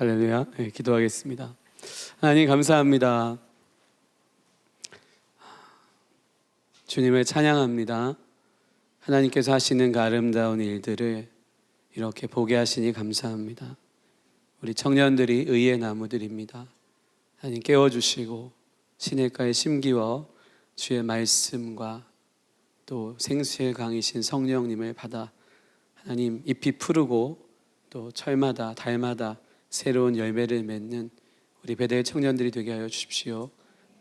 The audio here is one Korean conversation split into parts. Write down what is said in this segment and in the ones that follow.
할렐루야. 네, 기도하겠습니다. 하나님 감사합니다. 주님을 찬양합니다. 하나님께서 하시는 그 아름다운 일들을 이렇게 보게 하시니 감사합니다. 우리 청년들이 의의 나무들입니다. 하나님 깨워주시고 시냇가에 심기워 주의 말씀과 또 생수의 강이신 성령님을 받아 하나님 잎이 푸르고 또 철마다 달마다 새로운 열매를 맺는 우리 베델 청년들이 되게 하여 주십시오.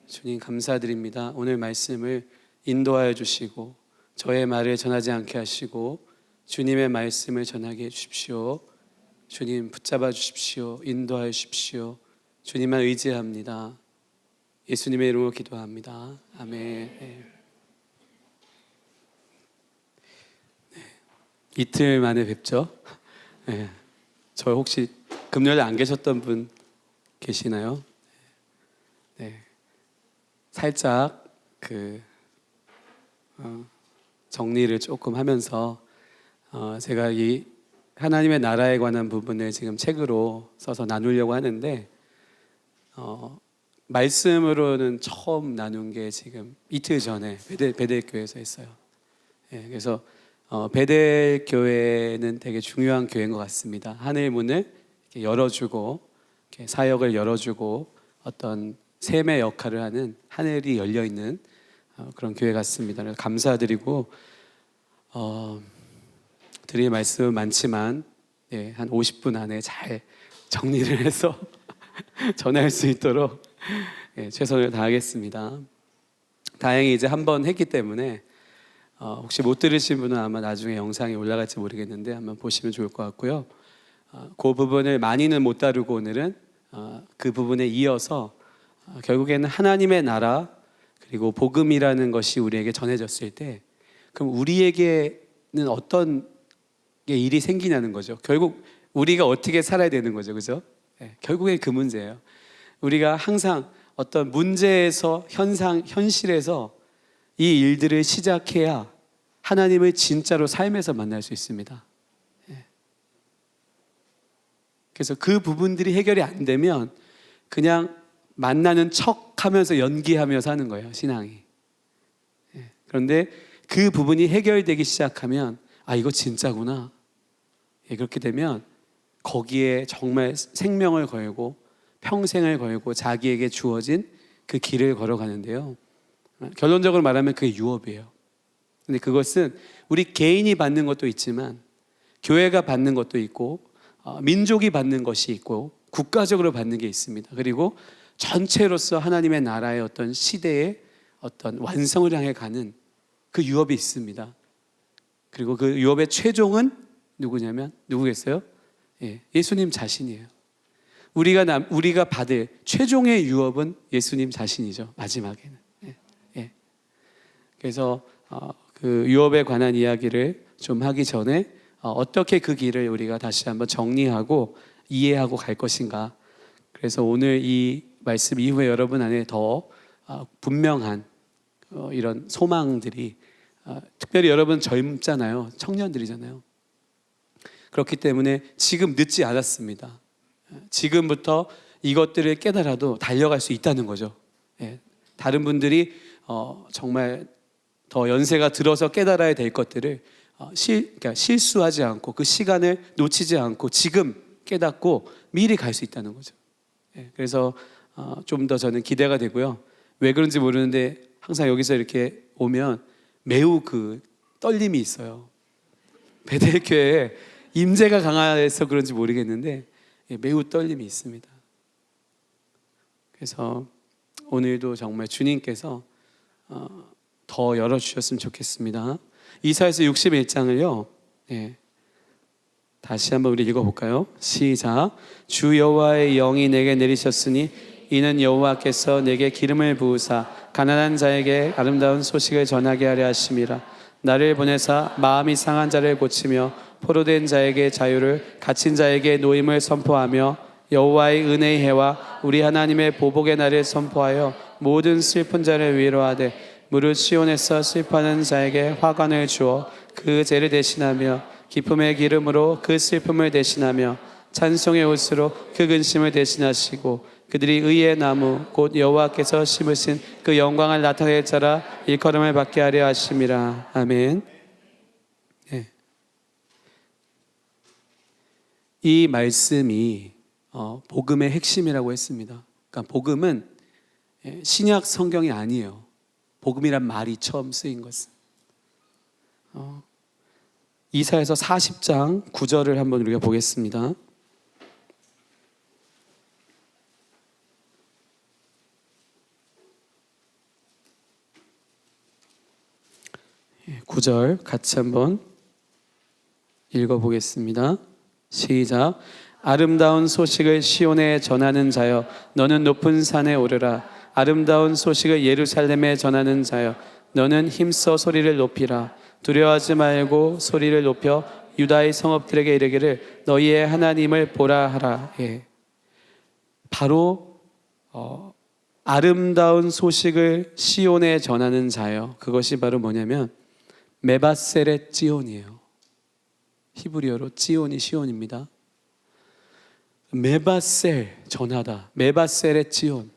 주님 감사드립니다. 오늘 말씀을 인도하여 주시고 저의 말을 전하지 않게 하시고 주님의 말씀을 전하게 해 주십시오. 주님 붙잡아 주십시오. 인도하여 주십시오. 주님만 의지합니다. 예수님의 이름으로 기도합니다. 아멘. 네. 이틀 만에 뵙죠. 네. 저 혹시 금요일에 안 계셨던 분 계시나요? 네. 살짝 정리를 조금 하면서 제가 이 하나님의 나라에 관한 부분을 지금 책으로 써서 나누려고 하는데 말씀으로는 처음 나눈 게 지금 이틀 전에 베델교회에서 했어요. 네, 그래서 베델교회는 되게 중요한 교회인 것 같습니다. 하늘 문을 이렇게 열어주고 이렇게 사역을 열어주고 어떤 샘의 역할을 하는 하늘이 열려있는 그런 교회 같습니다. 그래서 감사드리고 드릴 말씀은 많지만 한 50분 안에 잘 정리를 해서 전할 수 있도록 최선을 다하겠습니다. 다행히 이제 한번 했기 때문에 혹시 못 들으신 분은 아마 나중에 영상이 올라갈지 모르겠는데 한번 보시면 좋을 것 같고요. 그 부분을 많이는 못 다루고 오늘은 그 부분에 이어서 결국에는 하나님의 나라 그리고 복음이라는 것이 우리에게 전해졌을 때 그럼 우리에게는 어떤 게 일이 생기냐는 거죠. 결국 우리가 어떻게 살아야 되는 거죠, 그죠? 결국엔 그 문제예요. 우리가 항상 어떤 문제에서 현실에서 이 일들을 시작해야 하나님을 진짜로 삶에서 만날 수 있습니다. 그래서 그 부분들이 해결이 안 되면 그냥 만나는 척 하면서 연기하며 사는 거예요, 신앙이. 그런데 그 부분이 해결되기 시작하면 이거 진짜구나. 그렇게 되면 거기에 정말 생명을 걸고 평생을 걸고 자기에게 주어진 그 길을 걸어가는데요. 결론적으로 말하면 그게 유업이에요. 근데 그것은 우리 개인이 받는 것도 있지만 교회가 받는 것도 있고 민족이 받는 것이 있고 국가적으로 받는 게 있습니다. 그리고 전체로서 하나님의 나라의 어떤 시대의 어떤 완성을 향해 가는 그 유업이 있습니다. 그리고 그 유업의 최종은 누구냐면 누구겠어요? 예수님 자신이에요. 우리가 받을 최종의 유업은 예수님 자신이죠. 마지막에는. 그래서 그 유업에 관한 이야기를 좀 하기 전에 어떻게 그 길을 우리가 다시 한번 정리하고 이해하고 갈 것인가. 그래서 오늘 이 말씀 이후에 여러분 안에 더 분명한 이런 소망들이 특별히 여러분 젊잖아요. 청년들이잖아요. 그렇기 때문에 지금 늦지 않았습니다. 지금부터 이것들을 깨달아도 달려갈 수 있다는 거죠. 다른 분들이 정말 더 연세가 들어서 깨달아야 될 것들을 그러니까 실수하지 않고 그 시간을 놓치지 않고 지금 깨닫고 미리 갈 수 있다는 거죠. 그래서 좀 더 저는 기대가 되고요. 왜 그런지 모르는데 항상 여기서 이렇게 오면 매우 그 떨림이 있어요. 베델교회에 임재가 강해서 그런지 모르겠는데 매우 떨림이 있습니다. 그래서 오늘도 정말 주님께서 더 열어주셨으면 좋겠습니다. 이사야서 61장을요 다시 한번 우리 읽어볼까요? 시작. 주 여호와의 영이 내게 내리셨으니 이는 여호와께서 내게 기름을 부으사 가난한 자에게 아름다운 소식을 전하게 하려 하심이라. 나를 보내사 마음이 상한 자를 고치며 포로된 자에게 자유를 갇힌 자에게 노임을 선포하며 여호와의 은혜의 해와 우리 하나님의 보복의 날을 선포하여 모든 슬픈 자를 위로하되 무릇 시온에서 슬퍼하는 자에게 화관을 주어 그 죄를 대신하며 기쁨의 기름으로 그 슬픔을 대신하며 찬송의 옷으로 그 근심을 대신하시고 그들이 의의 나무 곧 여호와께서 심으신 그 영광을 나타낼 자라 일컬음을 받게 하려 하심이라. 아멘. 네. 이 말씀이 복음의 핵심이라고 했습니다. 그러니까 복음은 신약 성경이 아니에요. 복음이란 말이 처음 쓰인 것은 이사야서 40장 9절을 한번 우리가 보겠습니다. 9절 같이 한번 읽어보겠습니다. 시작. 아름다운 소식을 시온에 전하는 자여 너는 높은 산에 오르라. 아름다운 소식을 예루살렘에 전하는 자여 너는 힘써 소리를 높이라. 두려워하지 말고 소리를 높여 유다의 성읍들에게 이르기를 너희의 하나님을 보라 하라. 예. 바로 아름다운 소식을 시온에 전하는 자여, 그것이 바로 뭐냐면 메바셀의 찌온이에요. 히브리어로 찌온이 시온입니다. 메바셀 전하다. 메바셀의 찌온,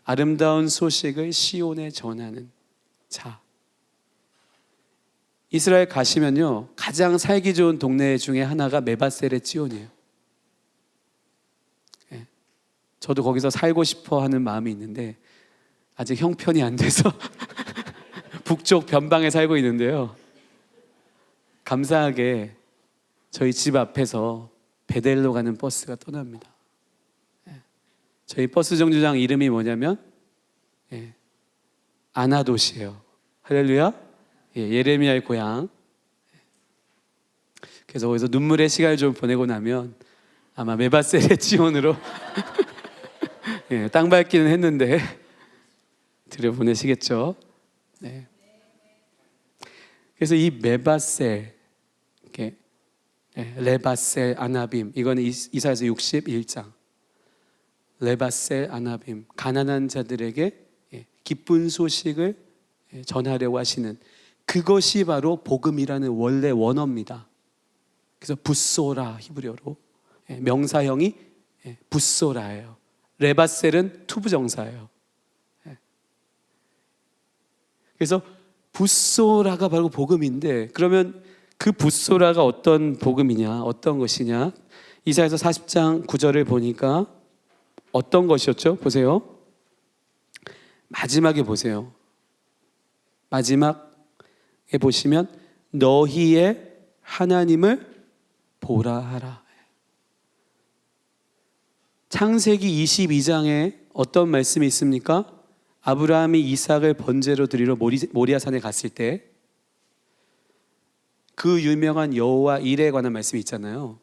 아름다운 소식을 시온에 전하는 자. 이스라엘 가시면요, 가장 살기 좋은 동네 중에 하나가 메바셀의 찌온이에요. 예. 저도 거기서 살고 싶어 하는 마음이 있는데 아직 형편이 안 돼서 북쪽 변방에 살고 있는데요, 감사하게 저희 집 앞에서 베델로 가는 버스가 떠납니다. 저희 버스 정류장 이름이 뭐냐면 아나돗이에요. 할렐루야. 예레미야의 고향. 그래서 거기서 눈물의 시간을 좀 보내고 나면 아마 메바셀의 지원으로 땅 밟기는 했는데 들여보내시겠죠. 네. 그래서 이 메바셀, 레바셀 아나빔, 이거는 이사야서 61장. 레바셀 아나빔, 가난한 자들에게 기쁜 소식을 전하려고 하시는, 그것이 바로 복음이라는 원래 원어입니다. 그래서 부소라, 히브리어로 명사형이 부소라예요. 레바셀은 투부정사예요. 그래서 부소라가 바로 복음인데, 그러면 그 부소라가 어떤 복음이냐, 어떤 것이냐? 이사야서 40장 9절을 보니까 어떤 것이었죠? 보세요. 마지막에 보세요. 마지막에 보시면 너희의 하나님을 보라 하라. 창세기 22장에 어떤 말씀이 있습니까? 아브라함이 이삭을 번제로 드리러 모리아산에 갔을 때 그 유명한 여호와 이레에 관한 말씀이 있잖아요.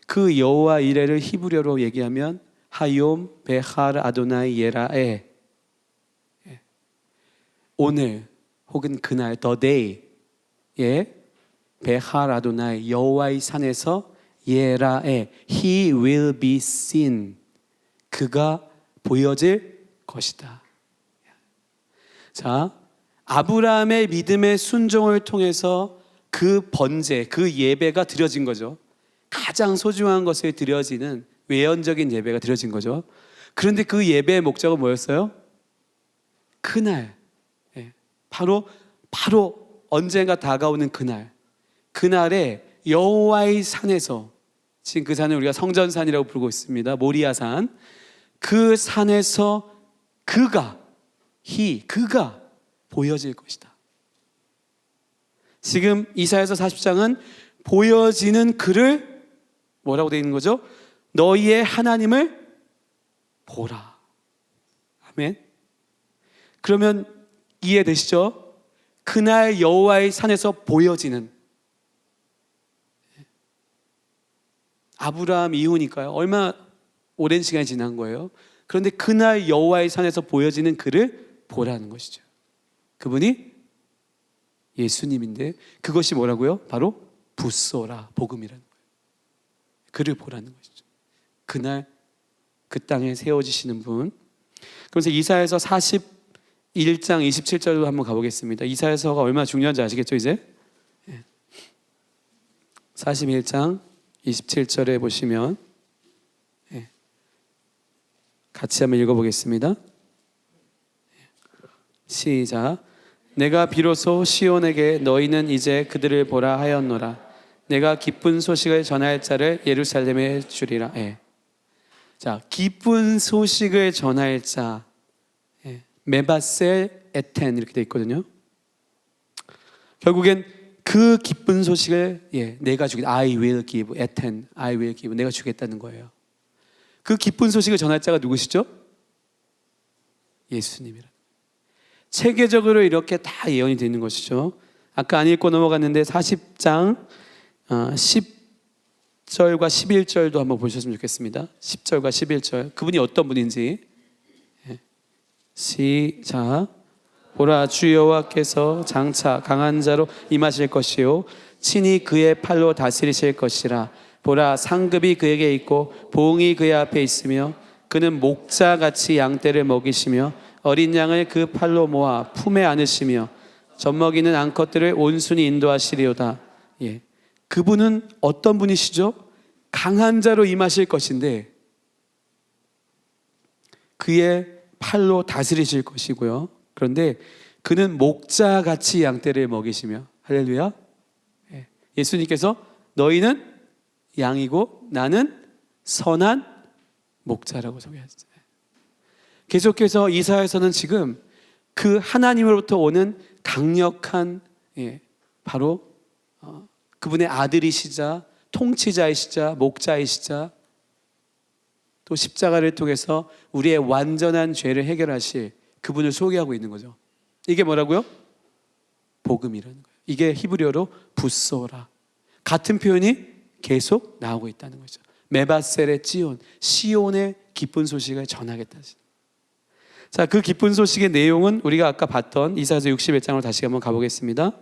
그 여호와 이레를 히브리어로 얘기하면 하욤 베할 아도나이 예라에, 오늘 혹은 그날, the day, 베할 아도나이, 여호와의 산에서 예라에, he will be seen, 그가 보여질 것이다. 자, 아브라함의 믿음의 순종을 통해서 그 번제, 그 예배가 드려진 거죠. 가장 소중한 것을 드려지는 외연적인 예배가 드려진 거죠. 그런데 그 예배의 목적은 뭐였어요? 그날, 바로 언젠가 다가오는 그날에 여호와의 산에서, 지금 그 산을 우리가 성전산이라고 부르고 있습니다. 모리아산. 그 산에서 그가 보여질 것이다. 지금 이사야서 40장은 보여지는 그를 뭐라고 되어 있는 거죠? 너희의 하나님을 보라. 아멘. 그러면 이해되시죠? 그날 여호와의 산에서 보여지는, 아브라함 이후니까요. 얼마나 오랜 시간이 지난 거예요. 그런데 그날 여호와의 산에서 보여지는 그를 보라는 것이죠. 그분이 예수님인데, 그것이 뭐라고요? 바로 부소라, 복음이라는 거예요. 그를 보라는 것이죠. 그날 그 땅에 세워지시는 분. 그래서 이사야서 41장 27절로 한번 가보겠습니다. 이사야서가 얼마나 중요한지 아시겠죠 이제? 41장 27절에 보시면 같이 한번 읽어보겠습니다. 시작. 내가 비로소 시온에게 너희는 이제 그들을 보라 하였노라. 내가 기쁜 소식을 전할 자를 예루살렘에 주리라. 자, 기쁜 소식을 전할 자, 메바셀 에텐 이렇게 돼 있거든요. 결국엔 그 기쁜 소식을 내가 주겠다. I will give, 에텐, I will give. 내가 주겠다는 거예요. 그 기쁜 소식을 전할 자가 누구시죠? 예수님이라. 체계적으로 이렇게 다 예언이 되는 것이죠. 아까 안 읽고 넘어갔는데 40장 10절과 11절도 한번 보셨으면 좋겠습니다. 10절과 11절. 그분이 어떤 분인지. 시작. 보라, 주 여호와께서 장차 강한 자로 임하실 것이요 친히 그의 팔로 다스리실 것이라. 보라, 상급이 그에게 있고 보응이 그의 앞에 있으며 그는 목자같이 양떼를 먹이시며 어린 양을 그 팔로 모아 품에 안으시며 젖먹이는 암컷들을 온순히 인도하시리로다. 그분은 어떤 분이시죠? 강한 자로 임하실 것인데 그의 팔로 다스리실 것이고요. 그런데 그는 목자같이 양떼를 먹이시며, 할렐루야. 예수님께서 너희는 양이고 나는 선한 목자라고 소개하셨어요. 계속해서 이사야서는 지금 그 하나님으로부터 오는 강력한 바로 그분의 아들이시자 통치자이시자 목자이시자 또 십자가를 통해서 우리의 완전한 죄를 해결하실 그분을 소개하고 있는 거죠. 이게 뭐라고요? 복음이라는 거예요. 이게 히브리어로 부소라. 같은 표현이 계속 나오고 있다는 거죠. 메바셀의 찌온, 시온의 기쁜 소식을 전하겠다. 자, 그 기쁜 소식의 내용은 우리가 아까 봤던 이사야서 61장으로 다시 한번 가보겠습니다.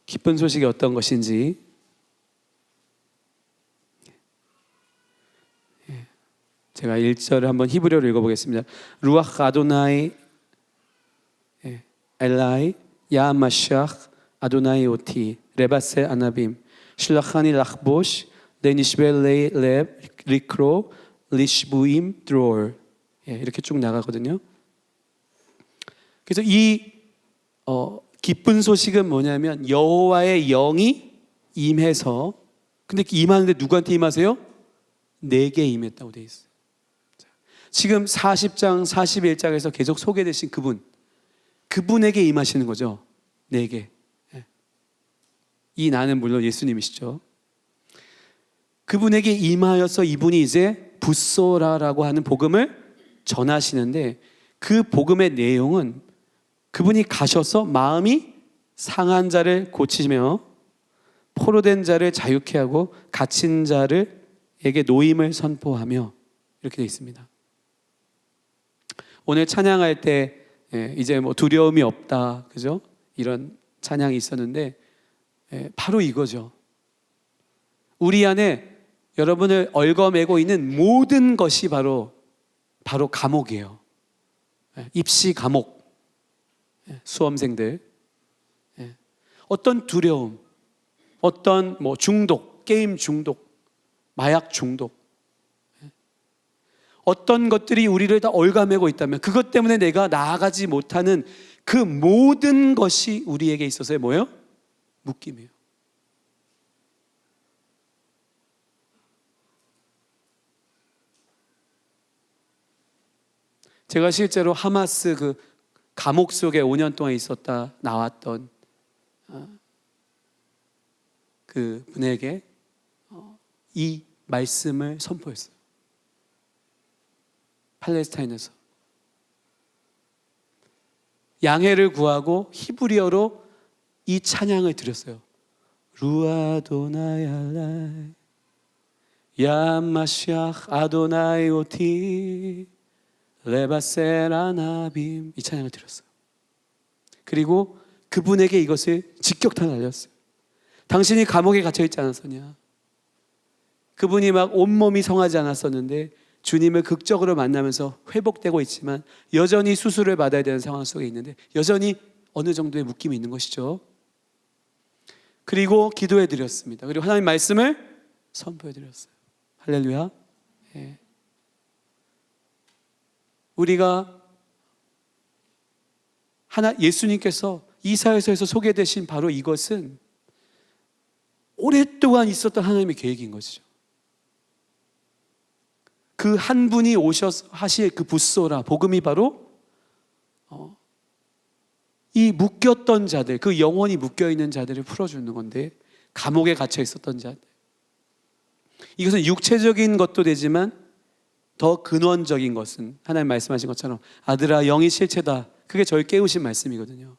기쁜 소식이 어떤 것인지 제가 1절을 한번 히브리어로 읽어보겠습니다. 루ach 아도나이 엘라이 야 마시ach 아도나이 오티 레바셀 아나빔 실라카니 락보시 데니시벨레이 렙 리크로 리시부임 드롤 이렇게 쭉 나가거든요. 그래서 이 기쁜 소식은 뭐냐면 여호와의 영이 임해서, 근데 임하는데 누구한테 임하세요? 내게 임했다고 돼 있어요. 지금 40장 41장에서 계속 소개되신 그분에게 임하시는 거죠. 내게. 이 나는 물론 예수님이시죠. 그분에게 임하여서 이분이 이제 부소라라고 하는 복음을 전하시는데, 그 복음의 내용은 그분이 가셔서 마음이 상한 자를 고치며 포로된 자를 자유케 하고 갇힌 자를에게 노임을 선포하며 이렇게 되어 있습니다. 오늘 찬양할 때 이제 뭐 두려움이 없다, 그죠? 이런 찬양이 있었는데 바로 이거죠. 우리 안에 여러분을 얽어매고 있는 모든 것이 바로 감옥이에요. 입시 감옥, 수험생들, 어떤 두려움, 어떤 뭐 중독, 게임 중독, 마약 중독, 어떤 것들이 우리를 다 얽어매고 있다면 그것 때문에 내가 나아가지 못하는 그 모든 것이 우리에게 있어서의 뭐예요? 묶임이에요. 제가 실제로 하마스 그 감옥 속에 5년 동안 있었다 나왔던 그 분에게 이 말씀을 선포했어요. 팔레스타인에서 양해를 구하고 히브리어로 이 찬양을 드렸어요. 루아도나이 알라이 야마시ach 아도나이 오티 레바셀 아나빔, 이 찬양을 드렸어요. 그리고 그분에게 이것을 직격탄 알렸어요. 당신이 감옥에 갇혀 있지 않았었냐? 그분이 막 온몸이 성하지 않았었는데 주님을 극적으로 만나면서 회복되고 있지만 여전히 수술을 받아야 되는 상황 속에 있는데 여전히 어느 정도의 묶임이 있는 것이죠. 그리고 기도해 드렸습니다. 그리고 하나님 말씀을 선포해 드렸어요. 할렐루야. 예. 우리가 예수님께서 이사야서에서 소개되신 바로 이것은 오랫동안 있었던 하나님의 계획인 것이죠. 그 한 분이 오셔서 하실 그 붓소라 복음이 바로 이 묶였던 자들, 그 영원히 묶여있는 자들을 풀어주는 건데, 감옥에 갇혀 있었던 자들, 이것은 육체적인 것도 되지만 더 근원적인 것은 하나님 말씀하신 것처럼 아들아 영이 실체다, 그게 저를 깨우신 말씀이거든요.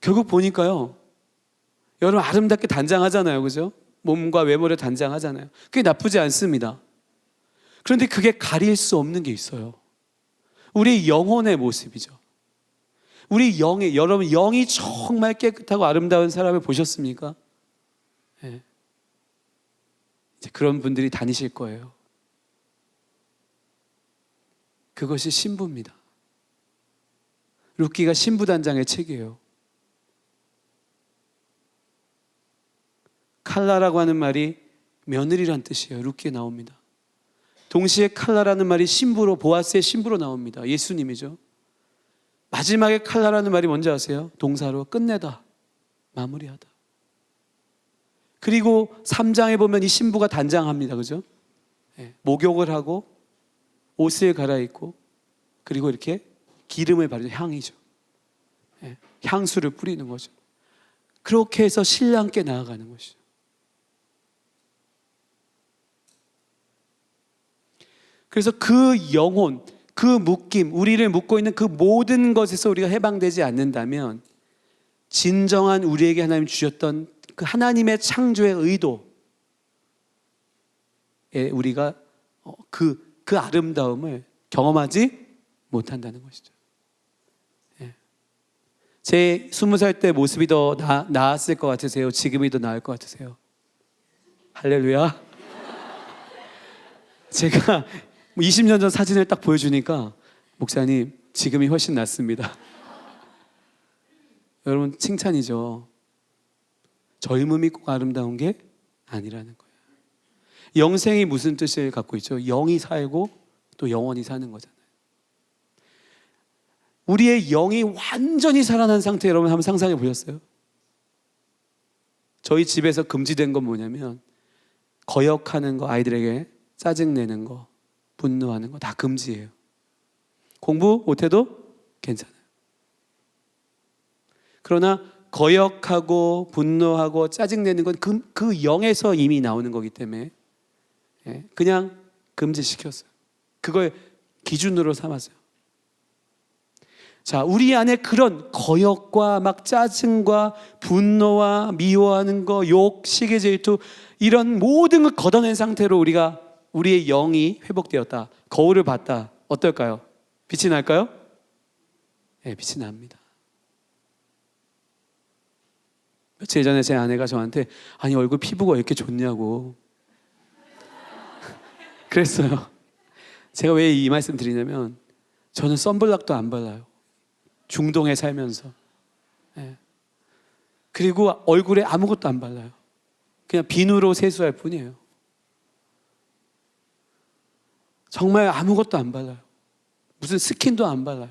결국 보니까요, 여러분 아름답게 단장하잖아요, 그죠? 몸과 외모를 단장하잖아요. 그게 나쁘지 않습니다. 그런데 그게 가릴 수 없는 게 있어요. 우리 영혼의 모습이죠. 우리 여러분 영이 정말 깨끗하고 아름다운 사람을 보셨습니까? 네. 이제 그런 분들이 다니실 거예요. 그것이 신부입니다. 룻기가 신부단장의 책이에요. 칼라라고 하는 말이 며느리란 뜻이에요. 룻기에 나옵니다. 동시에 칼라라는 말이 신부로, 보아스의 신부로 나옵니다. 예수님이죠. 마지막에 칼라라는 말이 뭔지 아세요? 동사로 끝내다, 마무리하다. 그리고 3장에 보면 이 신부가 단장합니다. 그죠? 네. 목욕을 하고 옷을 갈아입고 그리고 이렇게 기름을 바르죠. 향이죠. 네. 향수를 뿌리는 거죠. 그렇게 해서 신랑께 나아가는 것이죠. 그래서 그 영혼, 그 묶임, 우리를 묶고 있는 그 모든 것에서 우리가 해방되지 않는다면 진정한 우리에게 하나님 주셨던 그 하나님의 창조의 의도에 우리가 그 아름다움을 경험하지 못한다는 것이죠. 제 20살 때 모습이 더 나았을 것 같으세요? 지금이 더 나을 것 같으세요? 할렐루야. 제가 20년 전 사진을 딱 보여주니까 목사님 지금이 훨씬 낫습니다. 여러분 칭찬이죠. 젊음이 꼭 아름다운 게 아니라는 거예요. 영생이 무슨 뜻을 갖고 있죠? 영이 살고 또 영원히 사는 거잖아요. 우리의 영이 완전히 살아난 상태, 여러분 한번 상상해 보셨어요? 저희 집에서 금지된 건 뭐냐면 거역하는 거, 아이들에게 짜증내는 거, 분노하는 거 다 금지예요. 공부 못해도 괜찮아요. 그러나 거역하고 분노하고 짜증내는 건 그 영에서 이미 나오는 거기 때문에 그냥 금지시켰어요. 그걸 기준으로 삼았어요. 자, 우리 안에 그런 거역과 막 짜증과 분노와 미워하는 거, 욕, 시기 질투, 이런 모든 걸 걷어낸 상태로 우리의 영이 회복되었다. 거울을 봤다. 어떨까요? 빛이 날까요? 네, 빛이 납니다. 며칠 전에 제 아내가 저한테 아니 얼굴 피부가 왜 이렇게 좋냐고 그랬어요. 제가 왜 이 말씀 드리냐면 저는 선블락도 안 발라요. 중동에 살면서. 네. 그리고 얼굴에 아무것도 안 발라요. 그냥 비누로 세수할 뿐이에요. 정말 아무것도 안 발라요. 무슨 스킨도 안 발라요.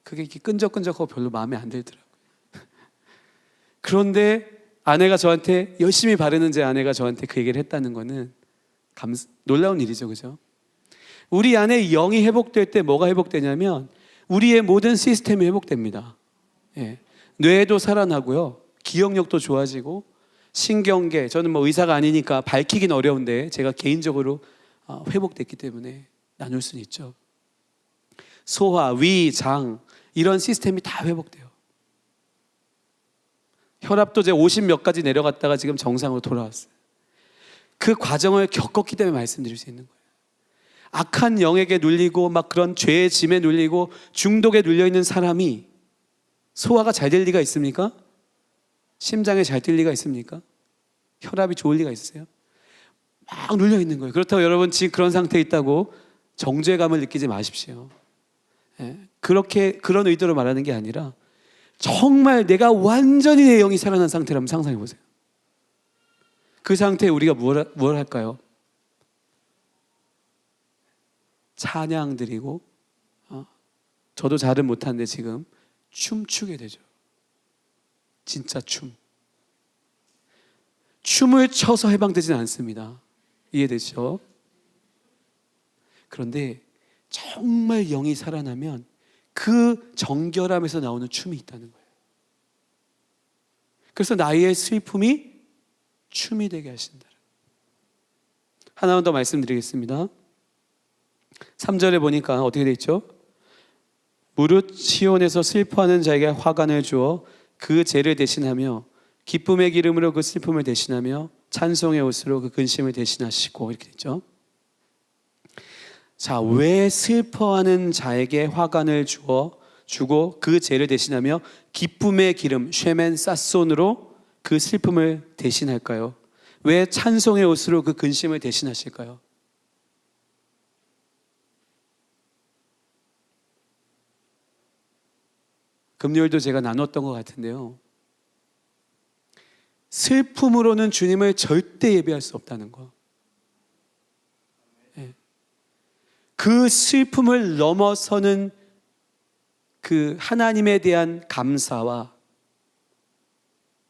그게 이렇게 끈적끈적하고 별로 마음에 안 들더라고요. 그런데 열심히 바르는 제 아내가 저한테 그 얘기를 했다는 거는 놀라운 일이죠. 그죠? 우리 안에 영이 회복될 때 뭐가 회복되냐면 우리의 모든 시스템이 회복됩니다. 예. 뇌도 살아나고요. 기억력도 좋아지고 신경계, 저는 뭐 의사가 아니니까 밝히긴 어려운데 제가 개인적으로 회복됐기 때문에 나눌 수는 있죠. 소화, 위, 장 이런 시스템이 다 회복돼요. 혈압도 제 50 몇 가지 내려갔다가 지금 정상으로 돌아왔어요. 그 과정을 겪었기 때문에 말씀드릴 수 있는 거예요. 악한 영에게 눌리고 막 그런 죄의 짐에 눌리고 중독에 눌려있는 사람이 소화가 잘 될 리가 있습니까? 심장에 잘 뛸 리가 있습니까? 혈압이 좋을 리가 있어요? 막 눌려있는 거예요. 그렇다고 여러분 지금 그런 상태에 있다고 정죄감을 느끼지 마십시오. 그런 의도로 말하는 게 아니라 정말 내가 완전히 내 영이 살아난 상태라면 상상해 보세요. 그 상태에 우리가 뭘 할까요? 찬양 드리고, 저도 잘은 못하는데 지금 춤추게 되죠. 진짜 춤을 춰서 해방되지는 않습니다. 이해되죠? 그런데 정말 영이 살아나면 그 정결함에서 나오는 춤이 있다는 거예요. 그래서 나의 슬픔이 춤이 되게 하신다. 하나만 더 말씀드리겠습니다. 3절에 보니까 어떻게 되어 있죠? 무릇 시온에서 슬퍼하는 자에게 화관을 주어 그 죄를 대신하며 기쁨의 기름으로 그 슬픔을 대신하며 찬송의 옷으로 그 근심을 대신하시고, 이렇게 됐죠. 자, 왜 슬퍼하는 자에게 화관을 주고 그 죄를 대신하며 기쁨의 기름 쉐멘 사손으로 그 슬픔을 대신할까요? 왜 찬송의 옷으로 그 근심을 대신하실까요? 금요일도 제가 나눴던 것 같은데요, 슬픔으로는 주님을 절대 예배할 수 없다는 거. 그 슬픔을 넘어서는 그 하나님에 대한 감사와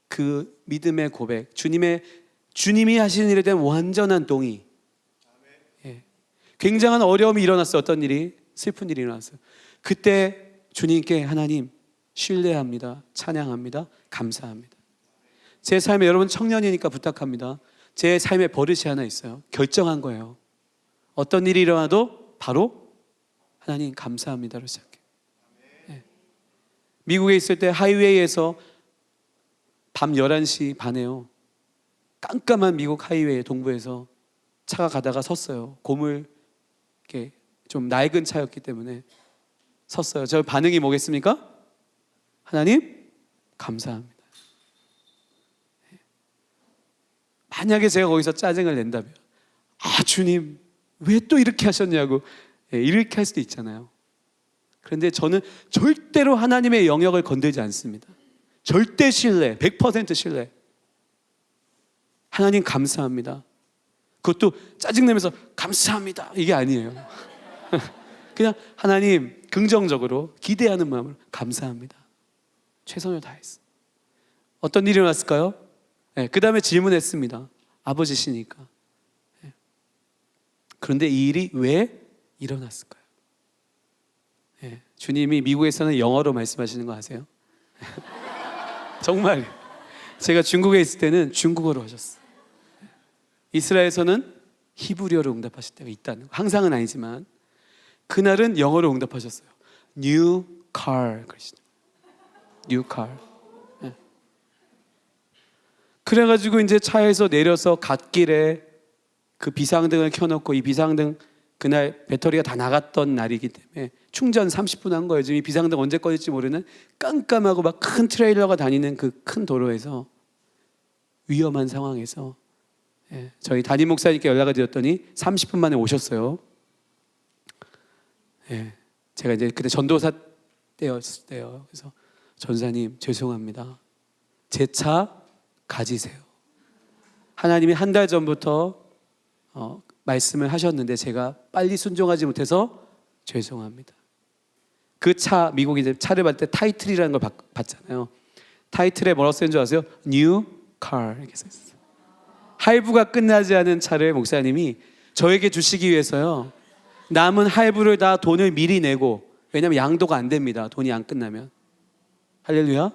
그 믿음의 고백, 주님이 하시는 일에 대한 완전한 동의. 굉장한 어려움이 일어났어요. 어떤 일이? 슬픈 일이 일어났어요. 그때 주님께 하나님 신뢰합니다, 찬양합니다, 감사합니다. 제 삶에, 여러분 청년이니까 부탁합니다. 제 삶에 버릇이 하나 있어요. 결정한 거예요. 어떤 일이 일어나도 바로 하나님 감사합니다로 시작해요. 미국에 있을 때 하이웨이에서 밤 11시 반에요, 깜깜한 미국 하이웨이 동부에서 차가 가다가 섰어요. 고물 이렇게 좀 낡은 차였기 때문에 섰어요. 저 반응이 뭐겠습니까? 하나님 감사합니다. 만약에 제가 거기서 짜증을 낸다면, 주님 왜 또 이렇게 하셨냐고, 이렇게 할 수도 있잖아요. 그런데 저는 절대로 하나님의 영역을 건들지 않습니다. 절대 신뢰, 100% 신뢰. 하나님 감사합니다. 그것도 짜증내면서 감사합니다 이게 아니에요. 그냥 하나님 긍정적으로 기대하는 마음으로 감사합니다. 최선을 다했어. 어떤 일이 일어났을까요? 그 다음에 질문했습니다. 아버지시니까. 그런데 이 일이 왜 일어났을까요? 주님이 미국에서는 영어로 말씀하시는 거 아세요? 정말 제가 중국에 있을 때는 중국어로 하셨어요. 이스라엘에서는 히브리어로 응답하실 때가 있다는 거. 항상은 아니지만 그날은 영어로 응답하셨어요. New car 그러시죠. New car. 그래가지고 이제 차에서 내려서 갓길에 그 비상등을 켜놓고, 이 비상등 그날 배터리가 다 나갔던 날이기 때문에 충전 30분 한 거예요. 지금 이 비상등 언제 꺼질지 모르는 깜깜하고 막 큰 트레일러가 다니는 그 큰 도로에서, 위험한 상황에서 저희 담임 목사님께 연락을 드렸더니 30분 만에 오셨어요. 제가 이제 그때 전도사 때였을 때요. 그래서 전사님 죄송합니다. 제 차 가지세요. 하나님이 한 달 전부터 말씀을 하셨는데 제가 빨리 순종하지 못해서 죄송합니다. 그 차, 미국이 이제 차를 받을 때 타이틀이라는 걸 받잖아요. 타이틀에 뭐라고 쓰는 줄 아세요? New car 이렇게 써 있어요. 할부가 끝나지 않은 차를 목사님이 저에게 주시기 위해서요, 남은 할부를 다 돈을 미리 내고, 왜냐하면 양도가 안 됩니다, 돈이 안 끝나면. 할렐루야.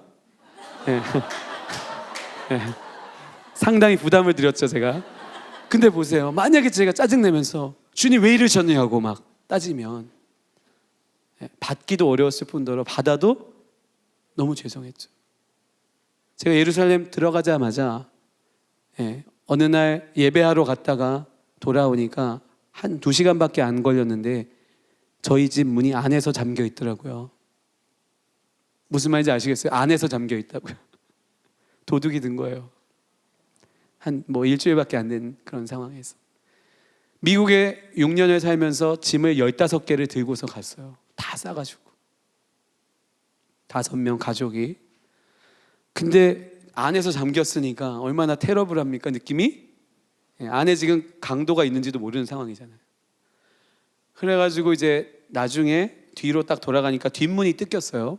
상당히 부담을 드렸죠 제가. 근데 보세요, 만약에 제가 짜증내면서 주님 왜 이러셨냐고 막 따지면 받기도 어려웠을 뿐더러 받아도 너무 죄송했죠. 제가 예루살렘 들어가자마자 어느 날 예배하러 갔다가 돌아오니까 한 2시간밖에 안 걸렸는데 저희 집 문이 안에서 잠겨 있더라고요. 무슨 말인지 아시겠어요? 안에서 잠겨 있다고요. 도둑이 든 거예요. 한 일주일밖에 안 된 그런 상황에서. 미국에 6년을 살면서 짐을 15개를 들고서 갔어요. 다 싸가지고. 5명 가족이. 근데 안에서 잠겼으니까 얼마나 테러블합니까, 느낌이? 안에 지금 강도가 있는지도 모르는 상황이잖아요. 그래가지고 이제 나중에 뒤로 딱 돌아가니까 뒷문이 뜯겼어요.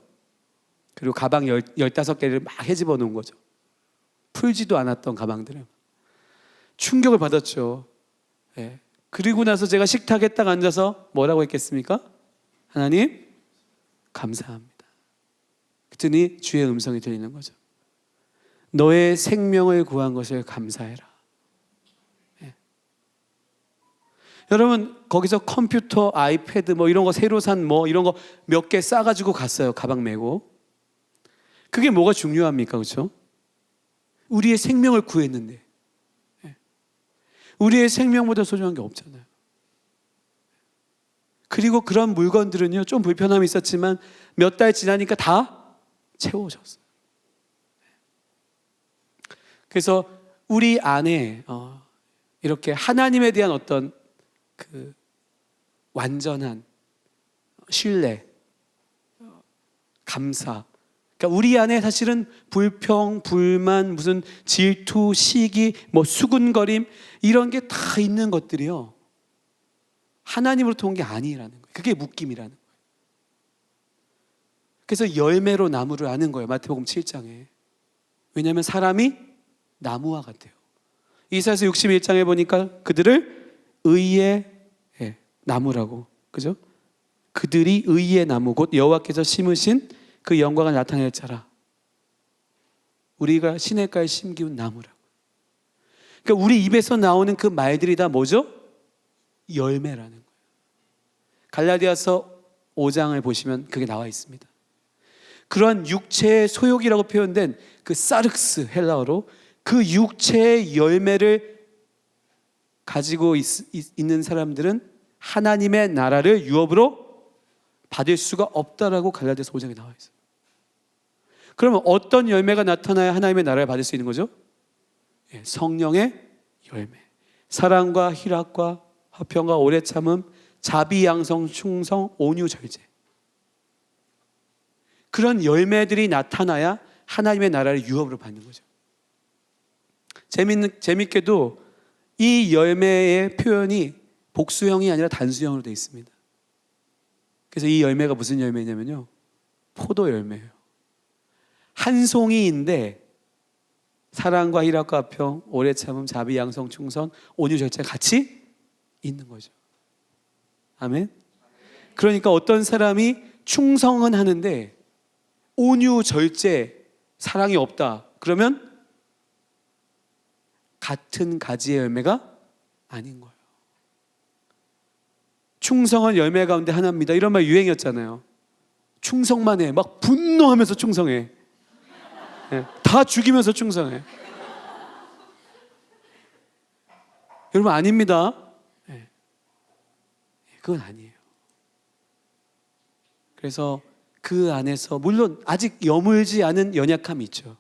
그리고 가방 15개를 막 헤집어 놓은 거죠. 풀지도 않았던 가방들을. 충격을 받았죠. 예. 그리고 나서 제가 식탁에 딱 앉아서 뭐라고 했겠습니까? 하나님 감사합니다. 그랬더니 주의 음성이 들리는 거죠. 너의 생명을 구한 것을 감사해라. 예. 여러분 거기서 컴퓨터, 아이패드 뭐 이런 거 새로 산 뭐 이런 거 몇 개 싸가지고 갔어요. 가방 메고. 그게 뭐가 중요합니까? 그렇죠? 우리의 생명을 구했는데 우리의 생명보다 소중한 게 없잖아요. 그리고 그런 물건들은요, 좀 불편함이 있었지만 몇 달 지나니까 다 채워졌어요. 그래서 우리 안에 이렇게 하나님에 대한 어떤 그 완전한 신뢰, 감사, 그러니까 우리 안에 사실은 불평, 불만, 무슨 질투, 시기, 뭐 수군거림 이런 게 다 있는 것들이요, 하나님으로부터 온 게 아니라는 거예요. 그게 묶임이라는 거예요. 그래서 열매로 나무를 아는 거예요. 마태복음 7장에. 왜냐하면 사람이 나무와 같아요. 이사야서 61장에 보니까 그들을 의의 나무라고, 그죠? 그들이 의의 나무 곧 여호와께서 심으신 그 영광을 나타낼 자라. 우리가 시냇가에 심기운 나무라고. 그러니까 우리 입에서 나오는 그 말들이 다 뭐죠? 열매라는 거예요. 갈라디아서 5장을 보시면 그게 나와 있습니다. 그러한 육체의 소욕이라고 표현된 그 사륵스, 헬라어로 그 육체의 열매를 가지고 있는 사람들은 하나님의 나라를 유업으로 받을 수가 없다라고 갈라디아서 5장에 나와 있어요. 그러면 어떤 열매가 나타나야 하나님의 나라를 받을 수 있는 거죠? 성령의 열매. 사랑과 희락과 화평과 오래 참음, 자비, 양성, 충성, 온유, 절제. 그런 열매들이 나타나야 하나님의 나라를 유업으로 받는 거죠. 재밌게도 이 열매의 표현이 복수형이 아니라 단수형으로 되어 있습니다. 그래서 이 열매가 무슨 열매냐면요, 포도 열매예요. 한 송이인데 사랑과 희락과 화평, 오래 참음, 자비, 양성, 충성, 온유, 절제가 같이 있는 거죠. 아멘. 그러니까 어떤 사람이 충성은 하는데 온유, 절제, 사랑이 없다, 그러면 같은 가지의 열매가 아닌 거예요. 충성은 열매 가운데 하나입니다, 이런 말 유행이었잖아요. 충성만 해, 막 분노하면서 충성해. 다 죽이면서 충성해. 여러분 아닙니다. 그건 아니에요. 그래서 그 안에서 물론 아직 여물지 않은 연약함이 있죠.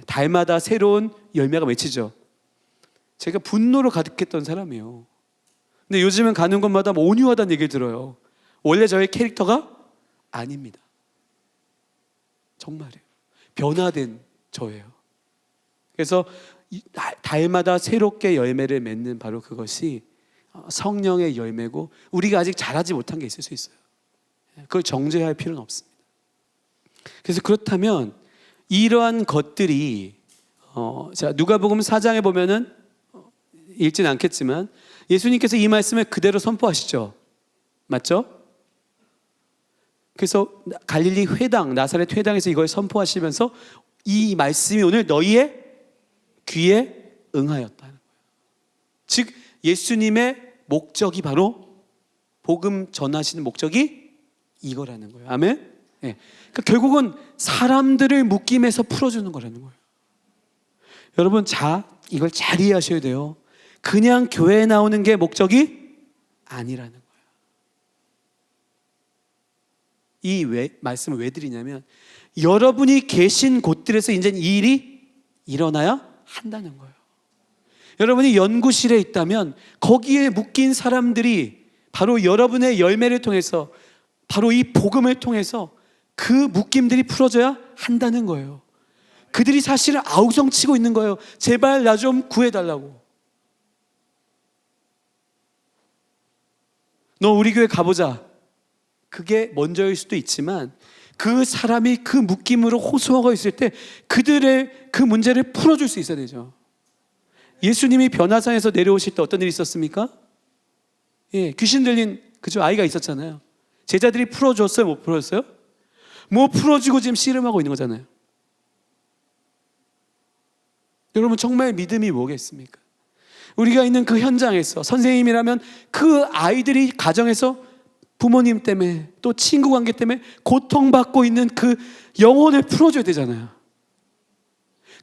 달마다 새로운 열매가 맺히죠. 제가 분노로 가득했던 사람이에요. 근데 요즘은 가는 곳마다 온유하다는 얘기를 들어요. 원래 저의 캐릭터가 아닙니다. 정말이에요. 변화된 저예요. 그래서 달마다 새롭게 열매를 맺는 바로 그것이 성령의 열매고, 우리가 아직 자라지 못한 게 있을 수 있어요. 그걸 정죄할 필요는 없습니다. 그래서 그렇다면 이러한 것들이 자, 누가복음 4장에 보면은 읽지는 않겠지만 예수님께서 이 말씀을 그대로 선포하시죠. 맞죠? 그래서 갈릴리 회당, 나사렛 회당에서 이걸 선포하시면서 이 말씀이 오늘 너희의 귀에 응하였다는 거예요. 즉 예수님의 목적이 바로, 복음 전하시는 목적이 이거라는 거예요. 아멘. 그러니까 결국은 사람들을 묶임에서 풀어주는 거라는 거예요. 여러분, 이걸 잘 이해하셔야 돼요. 그냥 교회에 나오는 게 목적이 아니라는 거예요. 이 말씀을 왜 드리냐면, 여러분이 계신 곳들에서 이제 이 일이 일어나야 한다는 거예요. 여러분이 연구실에 있다면 거기에 묶인 사람들이 바로 여러분의 열매를 통해서, 바로 이 복음을 통해서 그 묶임들이 풀어져야 한다는 거예요. 그들이 사실은 아우성치고 있는 거예요. 제발 나 좀 구해달라고. 너 우리 교회 가보자. 그게 먼저일 수도 있지만 그 사람이 그 묶임으로 호소하고 있을 때 그들의 그 문제를 풀어줄 수 있어야 되죠. 예수님이 변화산에서 내려오실 때 어떤 일이 있었습니까? 예, 귀신 들린 그죠 아이가 있었잖아요. 제자들이 풀어줬어요? 못 풀어줬어요? 뭐 풀어주고 지금 씨름하고 있는 거잖아요. 여러분 정말 믿음이 뭐겠습니까? 우리가 있는 그 현장에서 선생님이라면 그 아이들이 가정에서 부모님 때문에 또 친구 관계 때문에 고통받고 있는 그 영혼을 풀어줘야 되잖아요.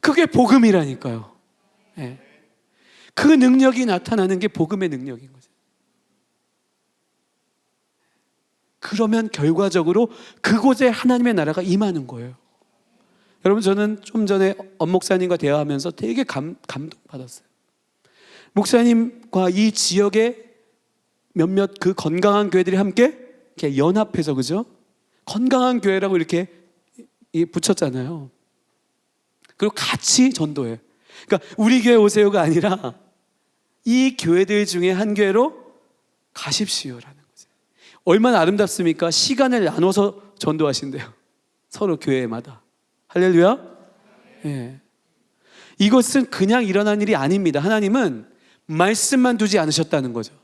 그게 복음이라니까요. 네. 그 능력이 나타나는 게 복음의 능력인 거죠. 그러면 결과적으로 그곳에 하나님의 나라가 임하는 거예요. 여러분 저는 좀 전에 엄 목사님과 대화하면서 되게 감동받았어요. 목사님과 이 지역의 몇몇 그 건강한 교회들이 함께 이렇게 연합해서 그죠? 건강한 교회라고 이렇게 붙였잖아요. 그리고 같이 전도해. 그러니까 우리 교회 오세요가 아니라 이 교회들 중에 한 교회로 가십시오라는 거죠. 얼마나 아름답습니까? 시간을 나눠서 전도하신대요. 서로 교회마다. 할렐루야. 예. 이것은 그냥 일어난 일이 아닙니다. 하나님은 말씀만 두지 않으셨다는 거죠.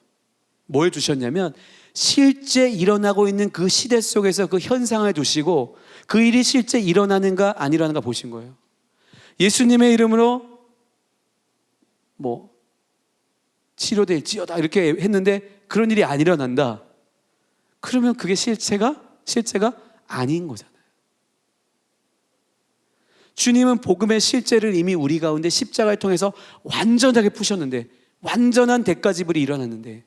뭘 주셨냐면 실제 일어나고 있는 그 시대 속에서 그 현상을 두시고 그 일이 실제 일어나는가 안 일어나는가 보신 거예요. 예수님의 이름으로 뭐 치료될지어다 이렇게 했는데 그런 일이 안 일어난다. 그러면 그게 실제가 아닌 거잖아요. 주님은 복음의 실제를 이미 우리 가운데 십자가를 통해서 완전하게 푸셨는데 완전한 대가 지불이 일어났는데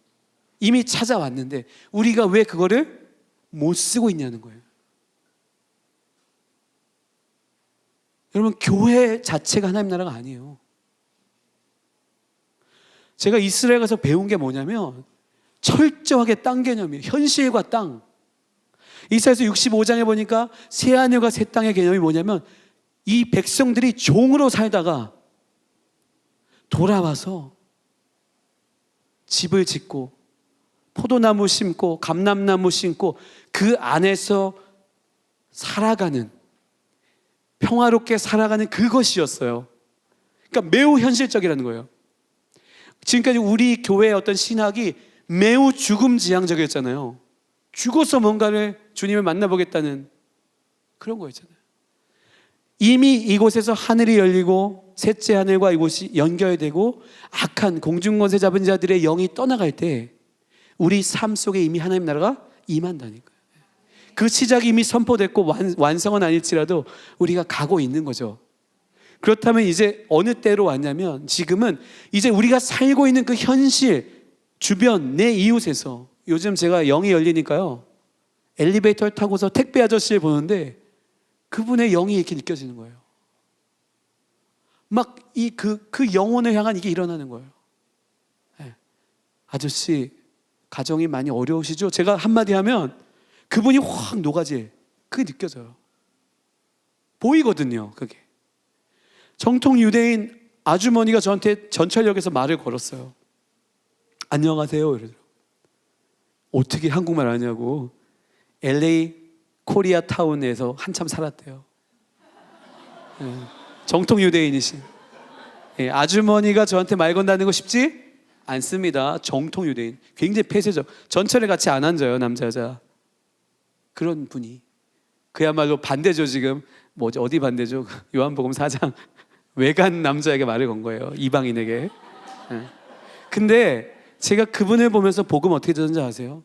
이미 찾아왔는데 우리가 왜 그거를 못 쓰고 있냐는 거예요. 여러분 교회 자체가 하나님 나라가 아니에요. 제가 이스라엘 가서 배운 게 뭐냐면 철저하게 땅 개념이에요. 현실과 땅. 이사야서 65장에 보니까 새 하늘과 새 땅의 개념이 뭐냐면 이 백성들이 종으로 살다가 돌아와서 집을 짓고 포도나무 심고 감람나무 심고 그 안에서 살아가는 평화롭게 살아가는 그것이었어요. 그러니까 매우 현실적이라는 거예요. 지금까지 우리 교회의 어떤 신학이 매우 죽음지향적이었잖아요. 죽어서 뭔가를 주님을 만나보겠다는 그런 거였잖아요. 이미 이곳에서 하늘이 열리고 셋째 하늘과 이곳이 연결되고 악한 공중권세 잡은 자들의 영이 떠나갈 때 우리 삶 속에 이미 하나님 나라가 임한다니까요. 그 시작이 이미 선포됐고 완성은 아닐지라도 우리가 가고 있는 거죠. 그렇다면 이제 어느 때로 왔냐면 지금은 이제 우리가 살고 있는 그 현실 주변 내 이웃에서 요즘 제가 영이 열리니까요 엘리베이터를 타고서 택배 아저씨를 보는데 그분의 영이 이렇게 느껴지는 거예요. 막 그 영혼을 향한 이게 일어나는 거예요. 네. 아저씨 가정이 많이 어려우시죠? 제가 한마디 하면 그분이 확 녹아질 그게 느껴져요. 보이거든요. 그게 정통 유대인 아주머니가 저한테 전철역에서 말을 걸었어요. 안녕하세요 이러더라고요. 어떻게 한국말 아냐고. LA 코리아 타운에서 한참 살았대요. 네. 정통 유대인이신 아주머니가 저한테 말 건다는 거 쉽지 않습니다. 정통 유대인 굉장히 폐쇄적. 전철에 같이 안 앉아요. 남자 여자. 그런 분이 그야말로 반대죠. 지금 뭐지 어디 반대죠? 요한복음 4장 외간 남자에게 말을 건 거예요. 이방인에게. 네. 근데 제가 그분을 보면서 복음 어떻게 듣는지 아세요?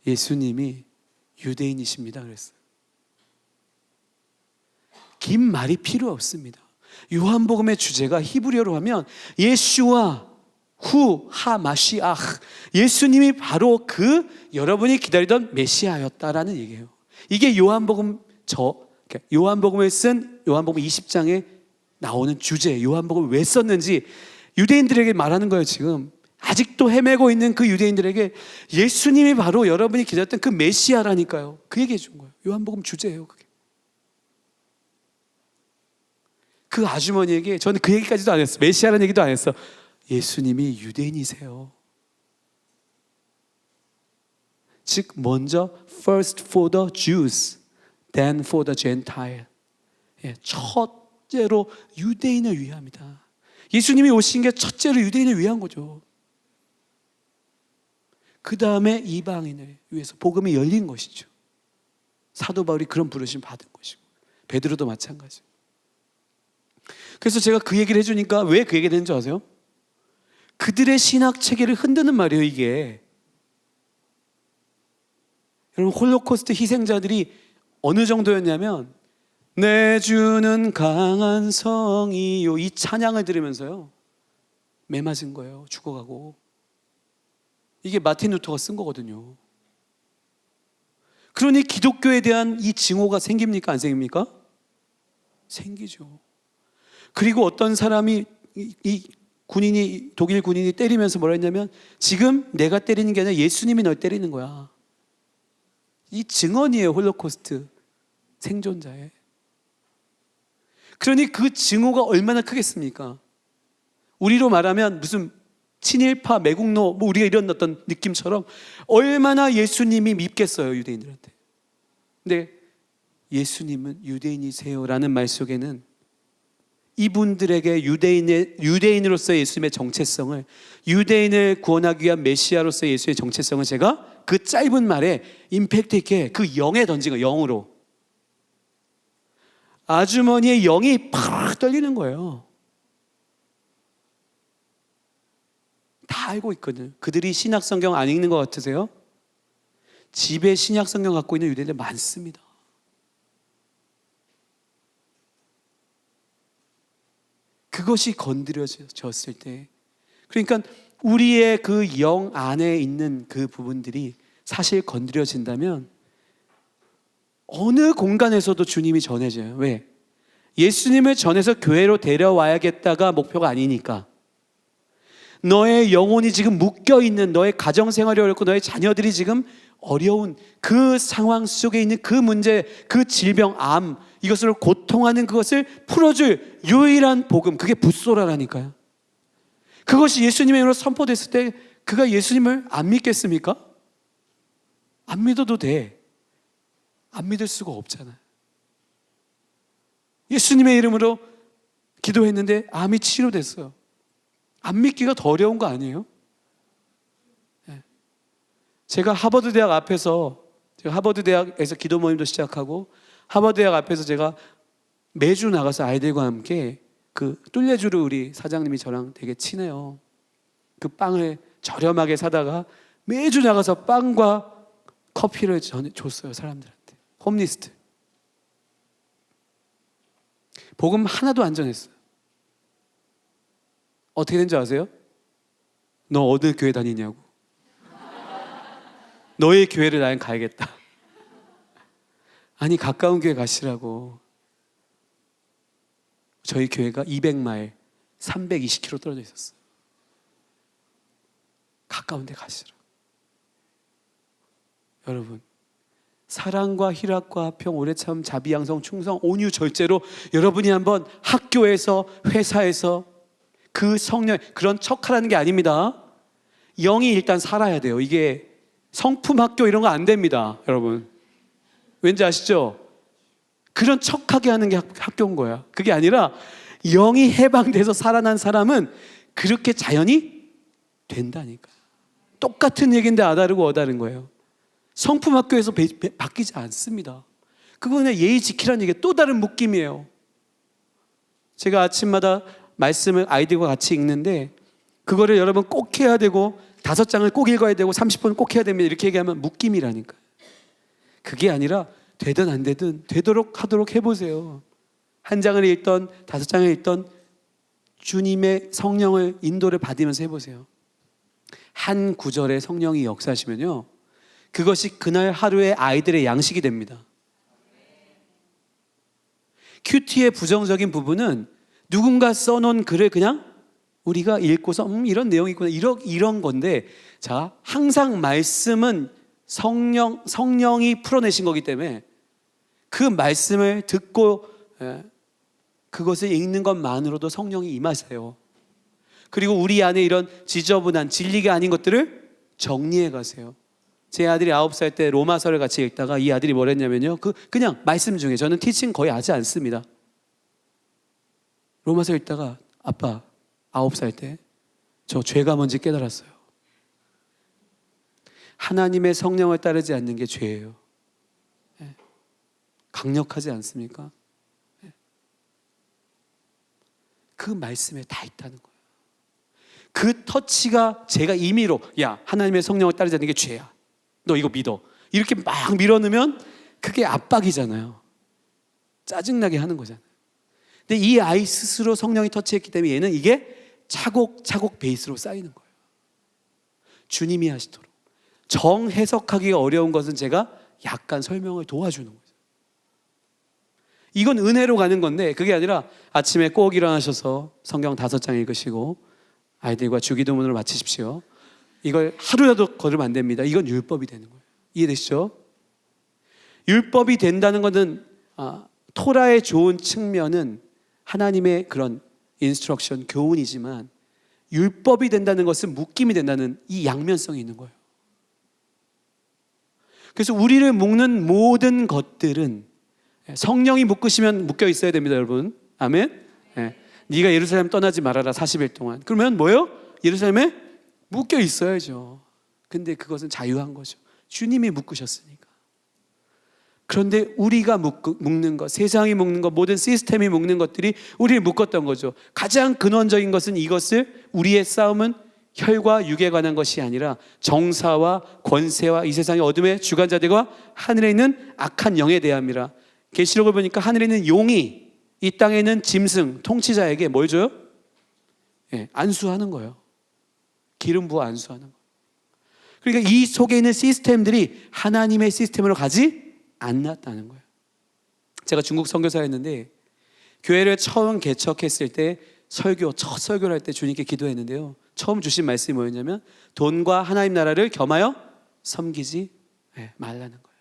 예수님이 유대인이십니다 그랬어요. 긴 말이 필요 없습니다. 요한복음의 주제가 히브리어로 하면 예슈아 후 하마시아 예수님이 바로 그 여러분이 기다리던 메시아였다라는 얘기예요. 이게 요한복음을 쓴 요한복음 20장에 나오는 주제. 요한복음을 왜 썼는지 유대인들에게 말하는 거예요. 지금 아직도 헤매고 있는 그 유대인들에게 예수님이 바로 여러분이 기다렸던 그 메시아라니까요. 그 얘기해 준 거예요. 요한복음 주제예요, 그게. 그 아주머니에게 저는 그 얘기까지도 안 했어. 메시아라는 얘기도 안 했어. 예수님이 유대인이세요. 즉 먼저 first for the Jews, then for the Gentile. 예, 첫째로 유대인을 위함이다. 예수님이 오신 게 첫째로 유대인을 위한 거죠. 그 다음에 이방인을 위해서 복음이 열린 것이죠. 사도 바울이 그런 부르심 받은 것이고 베드로도 마찬가지. 그래서 제가 그 얘기를 해주니까 왜 그 얘기를 했는지 아세요? 그들의 신학 체계를 흔드는 말이에요, 이게. 여러분, 홀로코스트 희생자들이 어느 정도였냐면 내 주는 강한 성이요, 이 찬양을 들으면서요 매 맞은 거예요. 죽어가고. 이게 마틴 루터가 쓴 거거든요. 그러니 기독교에 대한 이 증오가 생깁니까? 안 생깁니까? 생기죠. 그리고 어떤 사람이 이 군인이, 독일 군인이 때리면서 뭐라 했냐면 지금 내가 때리는 게 아니라 예수님이 널 때리는 거야. 이 증언이에요, 홀로코스트 생존자의. 그러니 그 증오가 얼마나 크겠습니까? 우리로 말하면 무슨 친일파, 매국노, 뭐 우리가 이런 어떤 느낌처럼 얼마나 예수님이 밉겠어요, 유대인들한테. 근데 예수님은 유대인이세요라는 말 속에는 이분들에게 유대인으로서의 예수님의 정체성을, 유대인을 구원하기 위한 메시아로서의 예수의 정체성을 제가 그 짧은 말에 임팩트 있게 그 영에 던진 거예요. 영으로. 아주머니의 영이 팍 떨리는 거예요. 다 알고 있거든. 그들이 신약 성경 안 읽는 것 같으세요? 집에 신약 성경 갖고 있는 유대인들 많습니다. 그것이 건드려졌을 때, 그러니까 우리의 그 영 안에 있는 그 부분들이 사실 건드려진다면 어느 공간에서도 주님이 전해져요. 왜? 예수님을 전해서 교회로 데려와야겠다가 목표가 아니니까. 너의 영혼이 지금 묶여있는, 너의 가정생활이 어렵고 너의 자녀들이 지금 어려운 그 상황 속에 있는 그 문제, 그 질병, 암, 이것을 고통하는 그것을 풀어줄 유일한 복음, 그게 붓소라라니까요. 그것이 예수님의 이름으로 선포됐을 때 그가 예수님을 안 믿겠습니까? 안 믿어도 돼. 안 믿을 수가 없잖아요. 예수님의 이름으로 기도했는데 암이 치료됐어요. 안 믿기가 더 어려운 거 아니에요? 제가 하버드 대학 앞에서, 제가 하버드 대학에서 기도 모임도 시작하고 하버드 대학 앞에서 제가 매주 나가서 아이들과 함께 그 뚫레주를 우리 사장님이 저랑 되게 친해요. 그 빵을 저렴하게 사다가 매주 나가서 빵과 커피를 줬어요, 사람들한테. 홈리스트. 복음 하나도 안 전했어요. 어떻게 된지 아세요? 너 어느 교회 다니냐고. 너의 교회를 나는 가야겠다. 아니, 가까운 교회 가시라고. 저희 교회가 200마일, 320km 떨어져 있었어요. 가까운 데 가시라고. 여러분, 사랑과 희락과 평, 오래 참, 자비양성, 충성, 온유, 절제로 여러분이 한번 학교에서, 회사에서 그 성령, 그런 척하라는 게 아닙니다. 영이 일단 살아야 돼요. 이게 성품 학교 이런 거 안 됩니다, 여러분. 왠지 아시죠? 그런 척하게 하는 게 학교인 거야. 그게 아니라 영이 해방돼서 살아난 사람은 그렇게 자연이 된다니까요. 똑같은 얘기인데 아다르고 어다른 거예요. 성품 학교에서 바뀌지 않습니다. 그거는 예의 지키라는 얘기가 또 다른 묶임이에요. 제가 아침마다 말씀을 아이들과 같이 읽는데 그거를 여러분 꼭 해야 되고 5장을 꼭 읽어야 되고 30분 꼭 해야 됩니다. 이렇게 얘기하면 묶임이라니까요. 그게 아니라 되든 안 되든 되도록 하도록 해보세요. 1장을 읽던 5장을 읽던 주님의 성령을 인도를 받으면서 해보세요. 한 구절에 성령이 역사하시면요, 그것이 그날 하루의 아이들의 양식이 됩니다. 큐티의 부정적인 부분은 누군가 써놓은 글을 그냥 우리가 읽고서 이런 내용이 있구나 이런 건데, 자, 항상 말씀은 성령이 풀어내신 거기 때문에 그 말씀을 듣고 그것을 읽는 것만으로도 성령이 임하세요. 그리고 우리 안에 이런 지저분한 진리가 아닌 것들을 정리해 가세요. 제 아들이 9살 때 로마서를 같이 읽다가 이 아들이 뭘 했냐면요, 그냥 말씀 중에, 저는 티칭 거의 하지 않습니다. 로마서 읽다가 아빠 9살 때 저 죄가 뭔지 깨달았어요. 하나님의 성령을 따르지 않는 게 죄예요. 강력하지 않습니까? 그 말씀에 다 있다는 거예요. 그 터치가 제가 임의로, 야, 하나님의 성령을 따르지 않는 게 죄야, 너 이거 믿어, 이렇게 막 밀어넣으면 그게 압박이잖아요. 짜증나게 하는 거잖아요. 근데 이 아이 스스로 성령이 터치했기 때문에 얘는 이게 차곡차곡 베이스로 쌓이는 거예요. 주님이 하시도록. 정해석하기가 어려운 것은 제가 약간 설명을 도와주는 거예요. 이건 은혜로 가는 건데, 그게 아니라 아침에 꼭 일어나셔서 성경 5장 읽으시고 아이들과 주기도문을 마치십시오. 이걸 하루라도 걸으면 안 됩니다. 이건 율법이 되는 거예요. 이해되시죠? 율법이 된다는 것은 토라의 좋은 측면은 하나님의 그런 인스트럭션, 교훈이지만, 율법이 된다는 것은 묶임이 된다는 이 양면성이 있는 거예요. 그래서 우리를 묶는 모든 것들은 성령이 묶으시면 묶여 있어야 됩니다, 여러분. 아멘. 네가 예루살렘 떠나지 말아라 40일 동안. 그러면 뭐예요? 예루살렘에 묶여 있어야죠. 근데 그것은 자유한 거죠. 주님이 묶으셨으니까. 그런데 우리가 묶는 것, 세상이 묶는 것, 모든 시스템이 묶는 것들이 우리를 묶었던 거죠. 가장 근원적인 것은, 이것을 우리의 싸움은 혈과 육에 관한 것이 아니라 정사와 권세와 이 세상의 어둠의 주관자들과 하늘에 있는 악한 영에 대함이라. 계시록을 보니까 하늘에 있는 용이 이 땅에 있는 짐승 통치자에게 뭘 줘요? 안수하는 거예요. 기름 부어 안수하는 거예요. 그러니까 이 속에 있는 시스템들이 하나님의 시스템으로 가지 않았다는 거예요. 제가 중국 선교사였는데 교회를 처음 개척했을 때 첫 설교를 할 때 주님께 기도했는데요, 처음 주신 말씀이 뭐였냐면 돈과 하나님 나라를 겸하여 섬기지 말라는 거예요.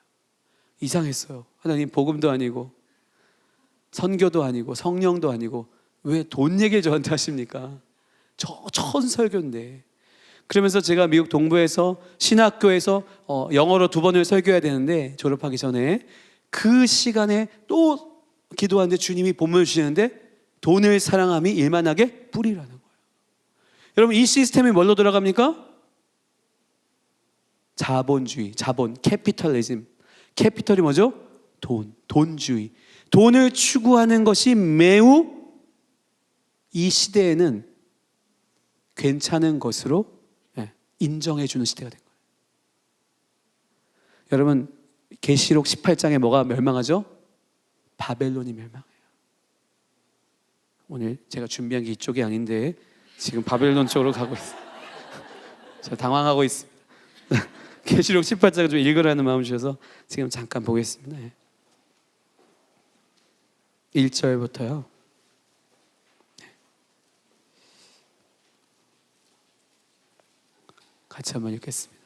이상했어요. 하나님, 복음도 아니고 선교도 아니고 성령도 아니고 왜 돈 얘기를 저한테 하십니까? 저 처음 설교인데. 그러면서 제가 미국 동부에서 신학교에서 영어로 2번을 설교해야 되는데, 졸업하기 전에 그 시간에 또 기도하는데 주님이 본문을 주시는데 돈을 사랑함이 일만하게 뿌리라는 거예요. 여러분, 이 시스템이 뭘로 돌아갑니까? 자본주의, 캐피털리즘. 캐피털이 뭐죠? 돈주의. 돈을 추구하는 것이 매우 이 시대에는 괜찮은 것으로 인정해 주는 시대가 된 거예요. 여러분, 계시록 18장에 뭐가 멸망하죠? 바벨론이 멸망해요. 오늘 제가 준비한 게 이쪽이 아닌데 지금 바벨론 쪽으로 가고 있어요. 저 당황하고 있습니다. 계시록 18장 좀 읽으라는 마음 주셔서 지금 잠깐 보겠습니다. 1절부터요. 같이 한번 읽겠습니다.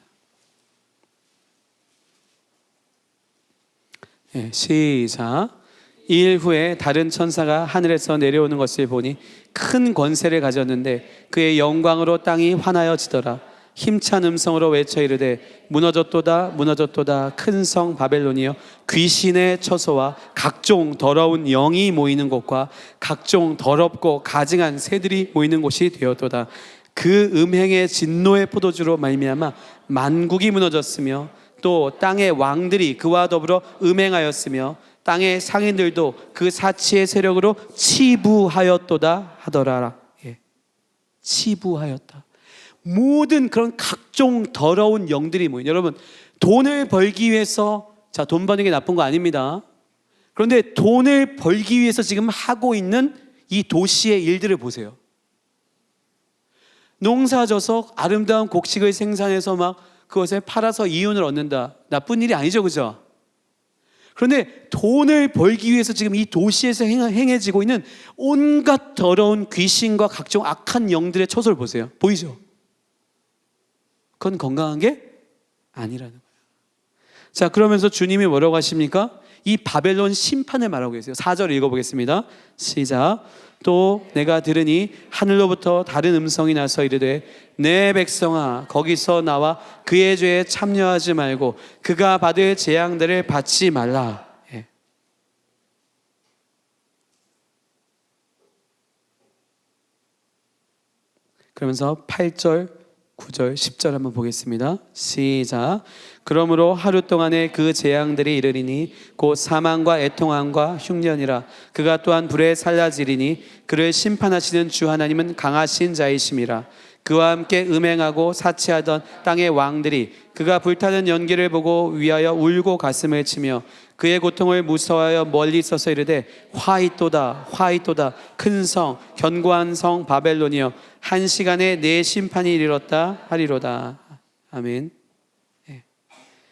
시작. 이일 후에 다른 천사가 하늘에서 내려오는 것을 보니 큰 권세를 가졌는데 그의 영광으로 땅이 환하여지더라. 힘찬 음성으로 외쳐 이르되 무너졌도다 무너졌도다 큰 성 바벨론이여, 귀신의 처소와 각종 더러운 영이 모이는 곳과 각종 더럽고 가증한 새들이 모이는 곳이 되었도다. 그 음행의 진노의 포도주로 말미암아 만국이 무너졌으며 또 땅의 왕들이 그와 더불어 음행하였으며 땅의 상인들도 그 사치의 세력으로 치부하였도다 하더라. 치부하였다. 모든 그런 각종 더러운 영들이 모인, 여러분, 돈을 벌기 위해서, 자, 돈 버는 게 나쁜 거 아닙니다. 그런데 돈을 벌기 위해서 지금 하고 있는 이 도시의 일들을 보세요. 농사져서 아름다운 곡식을 생산해서 막 그것을 팔아서 이윤을 얻는다. 나쁜 일이 아니죠, 그죠? 그런데 돈을 벌기 위해서 지금 이 도시에서 행해지고 있는 온갖 더러운 귀신과 각종 악한 영들의 처소를 보세요. 보이죠? 그건 건강한 게 아니라는 거예요. 자, 그러면서 주님이 뭐라고 하십니까? 이 바벨론 심판을 말하고 계세요. 4절 읽어보겠습니다. 시작. 또 내가 들으니 하늘로부터 다른 음성이 나서 이르되 내 백성아 거기서 나와 그의 죄에 참여하지 말고 그가 받을 재앙들을 받지 말라. 예. 그러면서 8절 9절 10절 한번 보겠습니다. 시작. 그러므로 하루 동안에 그 재앙들이 이르리니 곧 사망과 애통함과 흉년이라. 그가 또한 불에 살라지리니 그를 심판하시는 주 하나님은 강하신 자이심이라. 그와 함께 음행하고 사치하던 땅의 왕들이 그가 불타는 연기를 보고 위하여 울고 가슴을 치며 그의 고통을 무서워하여 멀리 있어서 이르되 화이또다 화이또다 큰 성 견고한 성 바벨론이여 한 시간에 내 심판이 이르렀다 하리로다. 아멘. 예.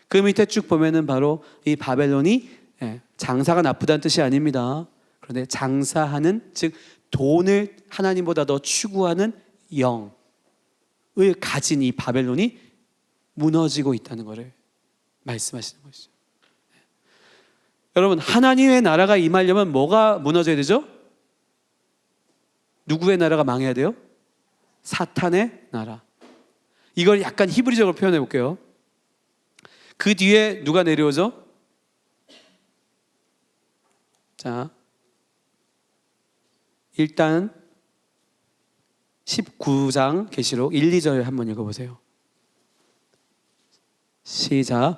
그 밑에 쭉 보면은 바로 이 바벨론이 장사가 나쁘다는 뜻이 아닙니다. 그런데 장사하는, 즉 돈을 하나님보다 더 추구하는 영을 가진 이 바벨론이 무너지고 있다는 것을 말씀하시는 것이죠. 여러분, 하나님의 나라가 임하려면 뭐가 무너져야 되죠? 누구의 나라가 망해야 돼요? 사탄의 나라. 이걸 약간 히브리적으로 표현해 볼게요. 그 뒤에 누가 내려오죠? 자, 일단 19장 계시록 1, 2절 한번 읽어보세요. 시작.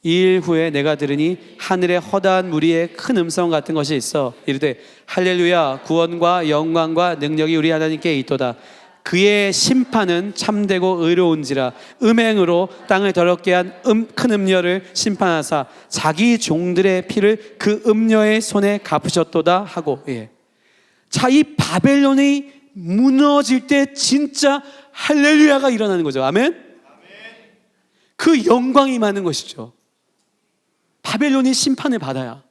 이일 후에 내가 들으니 하늘에 허다한 무리의 큰 음성 같은 것이 있어 이르되 할렐루야 구원과 영광과 능력이 우리 하나님께 있도다. 그의 심판은 참되고 의로운지라. 음행으로 땅을 더럽게 한 큰 음녀를 심판하사 자기 종들의 피를 그 음녀의 손에 갚으셨도다 하고. 예. 자, 이 바벨론이 무너질 때 진짜 할렐루야가 일어나는 거죠. 아멘? 그 영광이 임하는 것이죠. 바벨론이 심판을 받아야.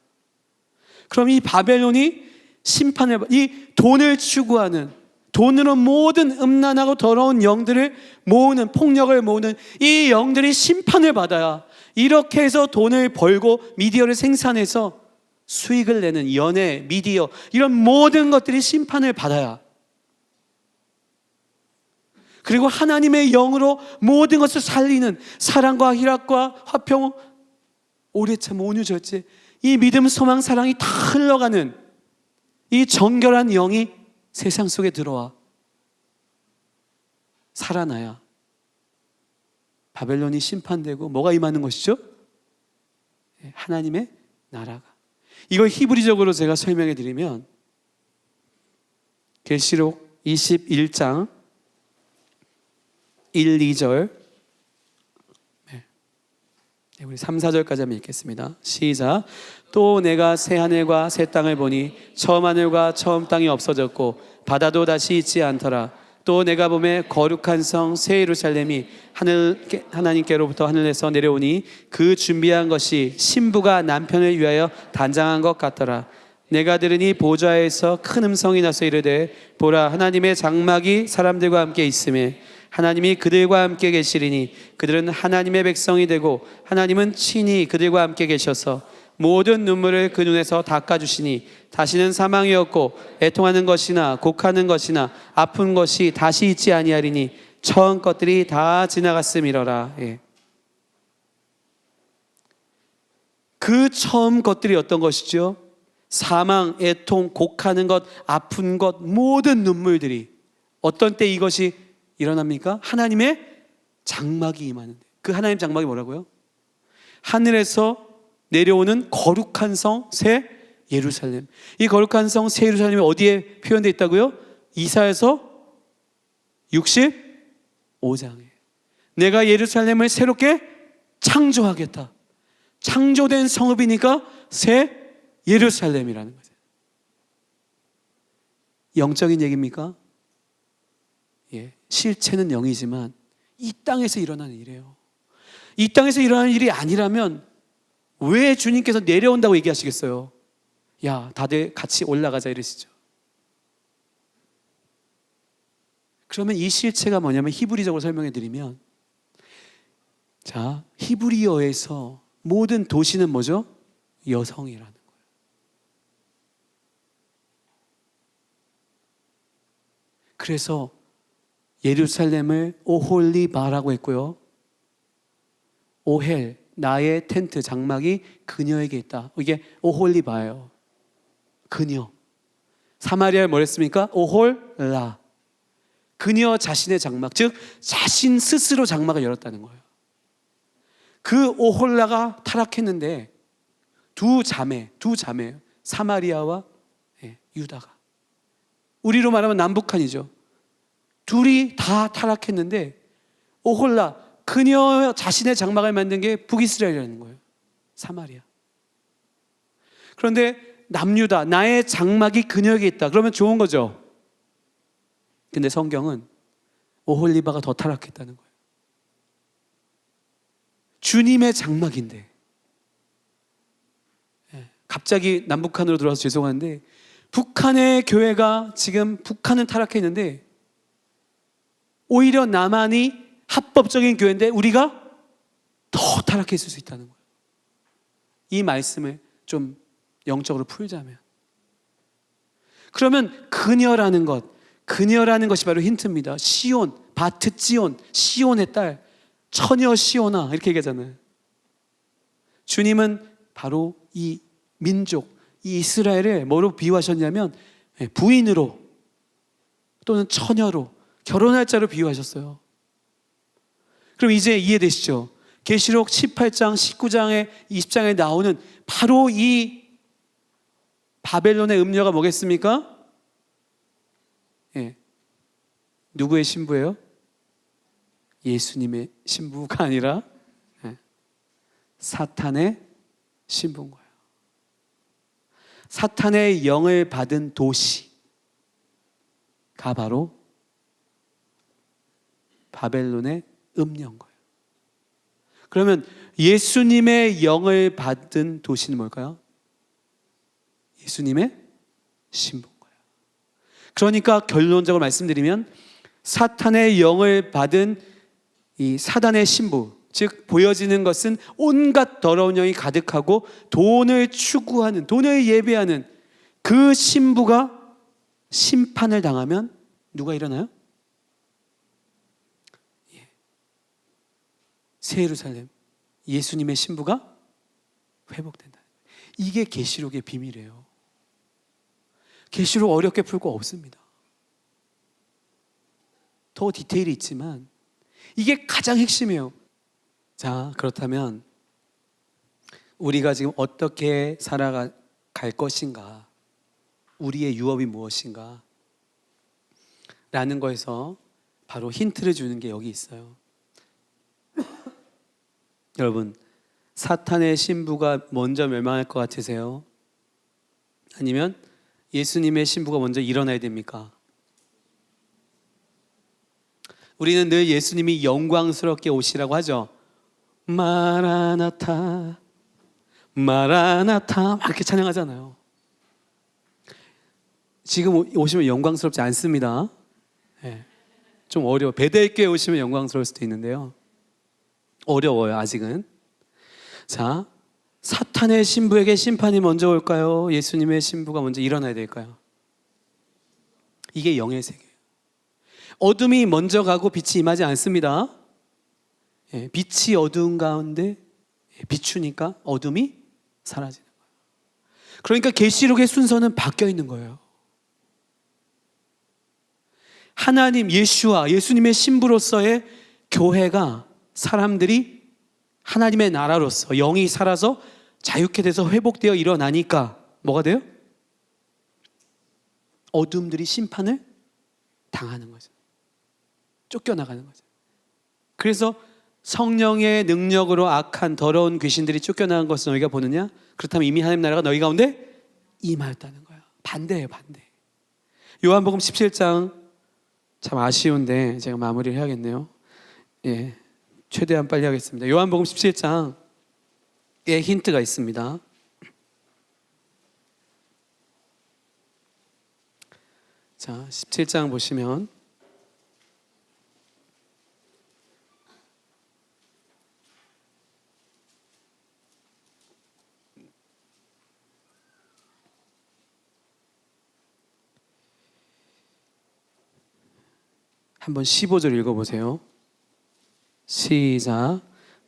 그럼 이 바벨론이 심판을, 이 돈을 추구하는, 돈으로 모든 음란하고 더러운 영들을 모으는, 폭력을 모으는 이 영들이 심판을 받아야, 이렇게 해서 돈을 벌고 미디어를 생산해서 수익을 내는 연예, 미디어, 이런 모든 것들이 심판을 받아야, 그리고 하나님의 영으로 모든 것을 살리는 사랑과 희락과 화평, 오래 참 온유절제, 이 믿음, 소망, 사랑이 다 흘러가는 이 정결한 영이 세상 속에 들어와 살아나야 바벨론이 심판되고 뭐가 임하는 것이죠? 하나님의 나라가. 이걸 히브리적으로 제가 설명해 드리면 계시록 21장 1, 2절, 우리 3, 4절까지 한번 읽겠습니다. 시작. 또 내가 새 하늘과 새 땅을 보니 처음 하늘과 처음 땅이 없어졌고 바다도 다시 있지 않더라. 또 내가 보매 거룩한 성 새 예루살렘이 하나님께로부터 하늘에서 내려오니 그 준비한 것이 신부가 남편을 위하여 단장한 것 같더라. 내가 들으니 보좌에서 큰 음성이 나서 이르되 보라 하나님의 장막이 사람들과 함께 있으며 하나님이 그들과 함께 계시리니 그들은 하나님의 백성이 되고 하나님은 친히 그들과 함께 계셔서 모든 눈물을 그 눈에서 닦아주시니 다시는 사망이 없고 애통하는 것이나 곡하는 것이나 아픈 것이 다시 있지 아니하리니 처음 것들이 다 지나갔음이러라. 예. 그 처음 것들이 어떤 것이죠? 사망, 애통, 곡하는 것, 아픈 것, 모든 눈물들이 어떤 때 이것이 일어납니까? 하나님의 장막이 임하는데. 그 하나님 장막이 뭐라고요? 하늘에서 내려오는 거룩한 성 새 예루살렘. 이 거룩한 성 새 예루살렘이 어디에 표현되어 있다고요? 이사야서 65장에 내가 예루살렘을 새롭게 창조하겠다. 창조된 성읍이니까 새 예루살렘이라는 거죠. 영적인 얘기입니까? 예, 실체는 영이지만 이 땅에서 일어나는 일이에요. 이 땅에서 일어나는 일이 아니라면 왜 주님께서 내려온다고 얘기하시겠어요? 야, 다들 같이 올라가자 이러시죠. 그러면 이 실체가 뭐냐면 히브리적으로 설명해 드리면, 자, 히브리어에서 모든 도시는 뭐죠? 여성이라는 거예요. 그래서 예루살렘을 오홀리바라고 했고요. 오헬, 나의 텐트, 장막이 그녀에게 있다. 이게 오홀리바예요. 그녀. 사마리아를 뭐랬습니까? 오홀라. 그녀 자신의 장막, 즉 자신 스스로 장막을 열었다는 거예요. 그 오홀라가 타락했는데 두 자매, 사마리아와 유다가, 우리로 말하면 남북한이죠. 둘이 다 타락했는데 오홀라, 그녀 자신의 장막을 만든 게 북이스라엘이라는 거예요. 사마리아. 그런데 남유다, 나의 장막이 그녀에게 있다. 그러면 좋은 거죠. 근데 성경은 오홀리바가 더 타락했다는 거예요. 주님의 장막인데, 갑자기 남북한으로 들어와서 죄송한데, 북한의 교회가 지금, 북한은 타락했는데 오히려 남한이 합법적인 교회인데 우리가 더 타락했을 수 있다는 거예요. 이 말씀을 좀 영적으로 풀자면, 그러면 그녀라는 것이 바로 힌트입니다. 시온, 바트지온, 시온의 딸, 처녀 시온아, 이렇게 얘기하잖아요. 주님은 바로 이 민족, 이 이스라엘을 뭐로 비유하셨냐면 부인으로 또는 처녀로, 결혼할 자로 비유하셨어요. 그럼 이제 이해되시죠? 계시록 18장, 19장에 20장에 나오는 바로 이 바벨론의 음녀가 뭐겠습니까? 누구의 신부예요? 예수님의 신부가 아니라 사탄의 신부인 거예요. 사탄의 영을 받은 도시가 바로 바벨론의 음녀인 거예요. 그러면 예수님의 영을 받은 도시는 뭘까요? 예수님의 신부인 거예요. 그러니까 결론적으로 말씀드리면, 사탄의 영을 받은 이 사단의 신부, 즉 보여지는 것은 온갖 더러운 영이 가득하고 돈을 추구하는, 돈을 예배하는 그 신부가 심판을 당하면 누가 일어나요? 새 예루살렘, 예수님의 신부가 회복된다. 이게 계시록의 비밀이에요. 계시록 어렵게 풀 거 없습니다. 더 디테일이 있지만 이게 가장 핵심이에요. 자, 그렇다면 우리가 지금 어떻게 살아갈 것인가, 우리의 유업이 무엇인가 라는 거에서 바로 힌트를 주는 게 여기 있어요. 여러분, 사탄의 신부가 먼저 멸망할 것 같으세요? 아니면 예수님의 신부가 먼저 일어나야 됩니까? 우리는 늘 예수님이 영광스럽게 오시라고 하죠. 마라나타, 마라나타, 막 이렇게 찬양하잖아요. 지금 오시면 영광스럽지 않습니다. 좀 어려워. 베델교회 오시면 영광스러울 수도 있는데요, 어려워요, 아직은. 자, 사탄의 신부에게 심판이 먼저 올까요? 예수님의 신부가 먼저 일어나야 될까요? 이게 영의 세계예요. 어둠이 먼저 가고 빛이 임하지 않습니다. 빛이 어두운 가운데 비추니까 어둠이 사라지는 거예요. 그러니까 계시록의 순서는 바뀌어 있는 거예요. 하나님, 예수와 예수님의 신부로서의 교회가, 사람들이 하나님의 나라로서 영이 살아서 자유케 돼서 회복되어 일어나니까 뭐가 돼요? 어둠들이 심판을 당하는 거죠. 쫓겨나가는 거죠. 그래서 성령의 능력으로 악한 더러운 귀신들이 쫓겨나간 것을 너희가 보느냐? 그렇다면 이미 하나님 나라가 너희 가운데 임하였다는 거예요. 반대예요, 반대. 요한복음 17장, 참 아쉬운데 제가 마무리를 해야겠네요. 최대한 빨리 하겠습니다. 요한복음 17장 힌트가 있습니다. 자, 17장 보시면 한번 15절 읽어보세요. 시작.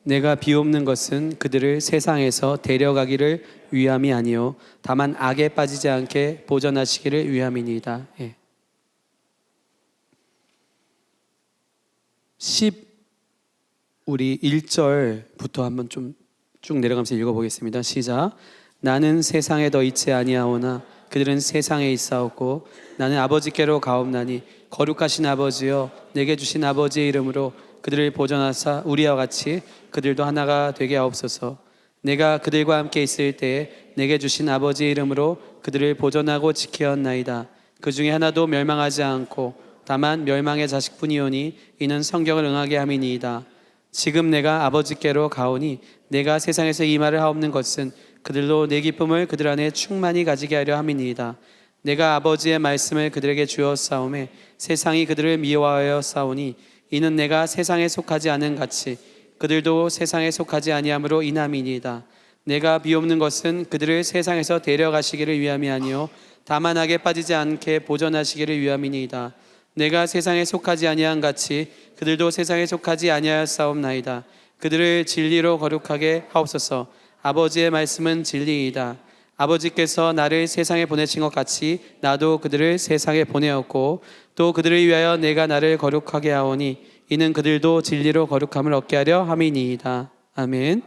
내가 비옵는 것은 그들을 세상에서 데려가기를 위함이 아니요 다만 악에 빠지지 않게 보전하시기를 위함이니이다. 예. 우리 1절부터 한번 좀 쭉 내려가면서 읽어보겠습니다. 시작. 나는 세상에 더 있지 아니하오나 그들은 세상에 있사옵고 나는 아버지께로 가옵나니 거룩하신 아버지여 내게 주신 아버지의 이름으로 그들을 보전하사 우리와 같이 그들도 하나가 되게 하옵소서. 내가 그들과 함께 있을 때에 내게 주신 아버지의 이름으로 그들을 보전하고 지키었나이다. 그 중에 하나도 멸망하지 않고 다만 멸망의 자식뿐이오니 이는 성경을 응하게 함이니이다. 지금 내가 아버지께로 가오니 내가 세상에서 이 말을 하옵는 것은 그들로 내 기쁨을 그들 안에 충만히 가지게 하려 함이니이다. 내가 아버지의 말씀을 그들에게 주었사오매 세상이 그들을 미워하여 싸우니 이는 내가 세상에 속하지 않은 같이 그들도 세상에 속하지 아니함으로 인함이니이다. 내가 비옵는 것은 그들을 세상에서 데려가시기를 위함이 아니요 다만 악에 빠지지 않게 보전하시기를 위함이니이다. 내가 세상에 속하지 아니한 같이 그들도 세상에 속하지 아니하였사옵나이다. 그들을 진리로 거룩하게 하옵소서. 아버지의 말씀은 진리이다. 아버지께서 나를 세상에 보내신 것 같이 나도 그들을 세상에 보내었고 또 그들을 위하여 내가 나를 거룩하게 하오니 이는 그들도 진리로 거룩함을 얻게 하려 함이니이다. 아멘.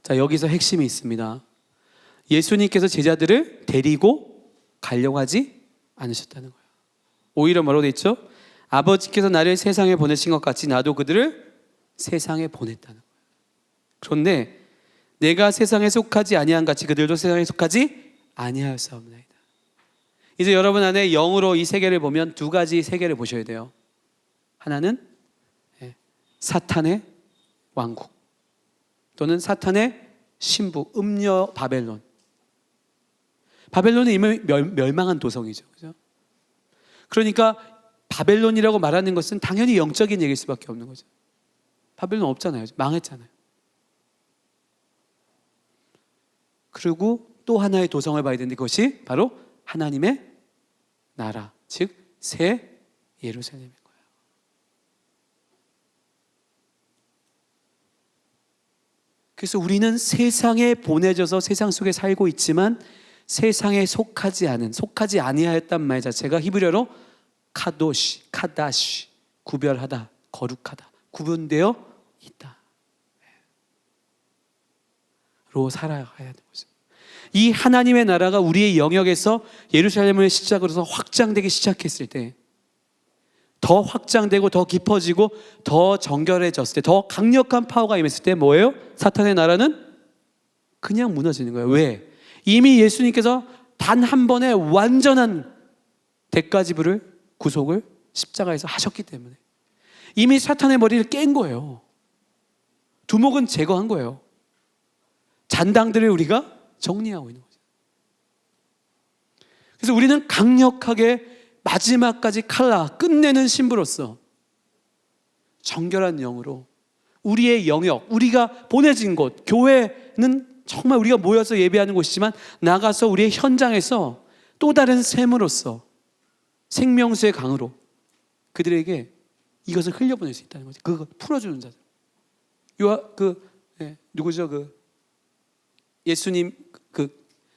자, 여기서 핵심이 있습니다. 예수님께서 제자들을 데리고 가려고 하지 않으셨다는 거예요. 오히려 뭐라고 돼 있죠? 아버지께서 나를 세상에 보내신 것 같이 나도 그들을 세상에 보냈다는 거예요. 그런데 내가 세상에 속하지 아니한 같이 그들도 세상에 속하지 아니하였사옵나이다. 이제 여러분 안에 영으로 이 세계를 보면 두 가지 세계를 보셔야 돼요. 하나는 사탄의 왕국 또는 사탄의 신부 음녀 바벨론. 바벨론은 이미 멸망한 도성이죠. 그죠? 그러니까 바벨론이라고 말하는 것은 당연히 영적인 얘기일 수밖에 없는 거죠. 바벨론 없잖아요. 망했잖아요. 그리고 또 하나의 도성을 봐야 되는데 그것이 바로 하나님의 나라, 즉 새 예루살렘인 거예요. 그래서 우리는 세상에 보내져서 세상 속에 살고 있지만 세상에 속하지 아니하였단 말 자체가 히브리어로 카도시, 카다시, 구별하다, 거룩하다, 구분되어 있다 로 살아가야 되는 거죠. 이 하나님의 나라가 우리의 영역에서 예루살렘을 시작으로 해서 확장되기 시작했을 때, 더 확장되고 더 깊어지고 더 정결해졌을 때, 더 강력한 파워가 임했을 때 뭐예요? 사탄의 나라는 그냥 무너지는 거예요. 왜? 이미 예수님께서 단 한 번의 완전한 대가 지불을, 구속을 십자가에서 하셨기 때문에 이미 사탄의 머리를 깬 거예요. 두목은 제거한 거예요. 잔당들을 우리가 정리하고 있는 거죠. 그래서 우리는 강력하게 마지막까지 끝내는 신부로서 정결한 영으로 우리의 영역, 우리가 보내진 곳, 교회는 정말 우리가 모여서 예배하는 곳이지만 나가서 우리의 현장에서 또 다른 샘으로서 생명수의 강으로 그들에게 이것을 흘려보낼 수 있다는 거죠. 그거 풀어주는 자들. 누구죠? 예수님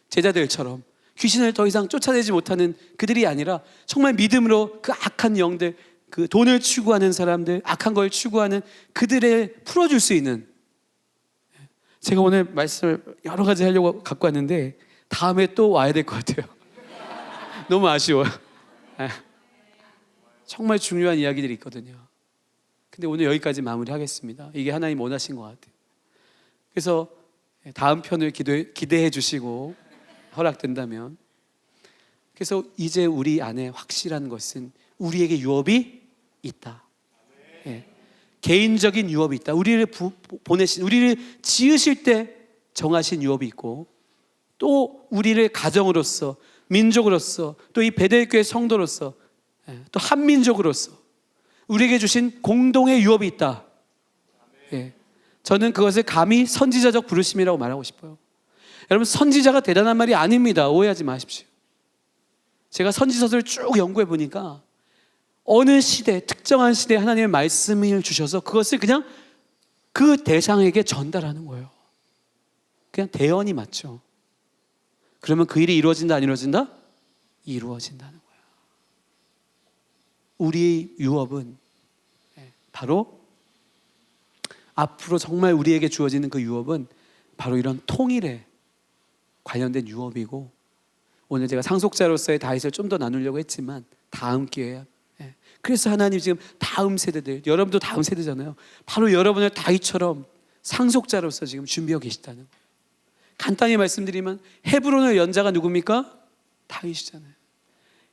제자들처럼 귀신을 더 이상 쫓아내지 못하는 그들이 아니라 정말 믿음으로 그 악한 영들, 그 돈을 추구하는 사람들, 악한 걸 추구하는 그들을 풀어줄 수 있는. 제가 오늘 말씀을 여러 가지 하려고 갖고 왔는데 다음에 또 와야 될 것 같아요. 너무 아쉬워요. 정말 중요한 이야기들이 있거든요. 근데 오늘 여기까지 마무리하겠습니다. 이게 하나님 원하신 것 같아요. 그래서 다음 편을 기대해 주시고 허락된다면, 그래서 이제 우리 안에 확실한 것은 우리에게 유업이 있다. 개인적인 유업이 있다. 우리를 보내신, 우리를 지으실 때 정하신 유업이 있고, 또 우리를 가정으로서, 민족으로서, 또 이 베델교회 성도로서, 또 한민족으로서 우리에게 주신 공동의 유업이 있다. 예. 저는 그것을 감히 선지자적 부르심이라고 말하고 싶어요. 여러분, 선지자가 대단한 말이 아닙니다. 오해하지 마십시오. 제가 선지서를 쭉 연구해 보니까 어느 시대, 특정한 시대에 하나님의 말씀을 주셔서 그것을 그냥 그 대상에게 전달하는 거예요. 그냥 대언이 맞죠. 그러면 그 일이 이루어진다, 안 이루어진다? 이루어진다는 거예요. 우리의 유업은 바로 앞으로 정말 우리에게 주어지는 그 유업은 바로 이런 통일에 관련된 유업이고, 오늘 제가 상속자로서의 다윗을 좀 더 나누려고 했지만 다음 기회에, 그래서 하나님 지금 다음 세대들, 여러분도 다음 세대잖아요. 바로 여러분을 다윗처럼 상속자로서 지금 준비하고 계시다는 거예요. 간단히 말씀드리면 헤브론의 연자가 누굽니까? 다윗이잖아요.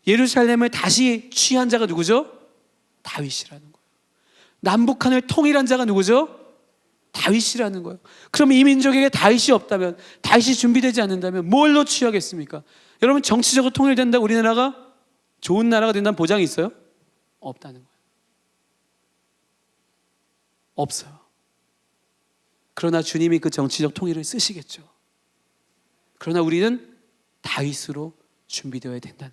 예루살렘을 다시 취한 자가 누구죠? 다윗이라는 거예요. 남북한을 통일한 자가 누구죠? 다윗이라는 거예요. 그럼 이 민족에게 다윗이 없다면, 다윗이 준비되지 않는다면 뭘로 취하겠습니까? 여러분, 정치적으로 통일된다고 우리나라가 좋은 나라가 된다는 보장이 있어요? 없다는 거예요. 없어요. 그러나 주님이 그 정치적 통일을 쓰시겠죠. 그러나 우리는 다윗으로 준비되어야 된다는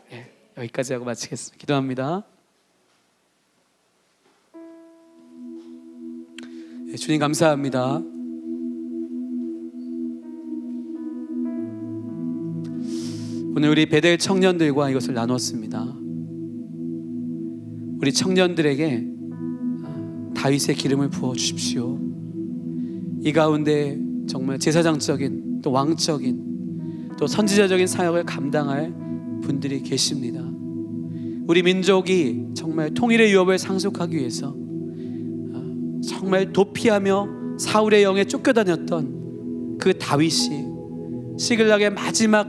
거예요. 여기까지 하고 마치겠습니다. 기도합니다. 주님 감사합니다. 오늘 우리 베델 청년들과 이것을 나눴습니다. 우리 청년들에게 다윗의 기름을 부어 주십시오. 이 가운데 정말 제사장적인, 또 왕적인, 또 선지자적인 사역을 감당할 분들이 계십니다. 우리 민족이 정말 통일의 유업을 상속하기 위해서 정말 도피하며 사울의 영에 쫓겨다녔던 그 다윗이 시글락의 마지막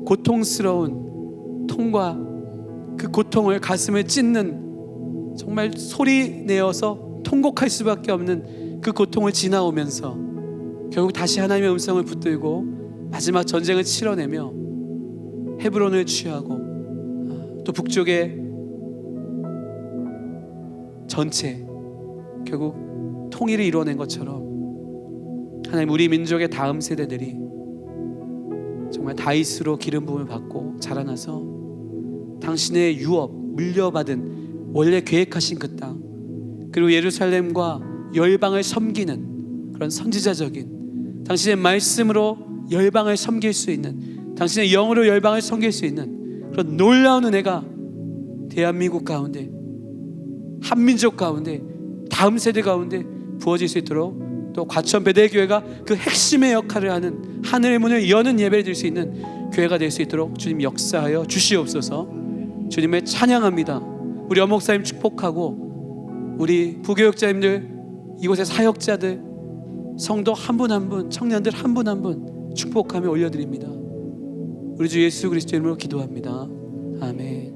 고통스러운 통과, 그 고통을, 가슴을 찢는, 정말 소리 내어서 통곡할 수밖에 없는 그 고통을 지나오면서 결국 다시 하나님의 음성을 붙들고 마지막 전쟁을 치러내며 헤브론을 취하고, 또 북쪽의 전체 결국 통일을 이루어낸 것처럼 하나님, 우리 민족의 다음 세대들이 정말 다윗으로 기름 부음을 받고 자라나서 당신의 유업, 물려받은 원래 계획하신 그 땅, 그리고 예루살렘과 열방을 섬기는 그런 선지자적인, 당신의 말씀으로 열방을 섬길 수 있는, 당신의 영으로 열방을 섬길 수 있는 그런 놀라운 은혜가 대한민국 가운데, 한민족 가운데, 다음 세대 가운데 부어질 수 있도록, 또 과천 베델교회가 그 핵심의 역할을 하는, 하늘의 문을 여는 예배를 드릴 수 있는 교회가 될 수 있도록 주님 역사하여 주시옵소서. 주님을 찬양합니다. 우리 엄목사님 축복하고, 우리 부교육자님들, 이곳의 사역자들, 성도 한 분 한 분, 청년들 한 분 한 분 축복하며 올려드립니다. 우리 주 예수 그리스도 이름으로 기도합니다. 아멘.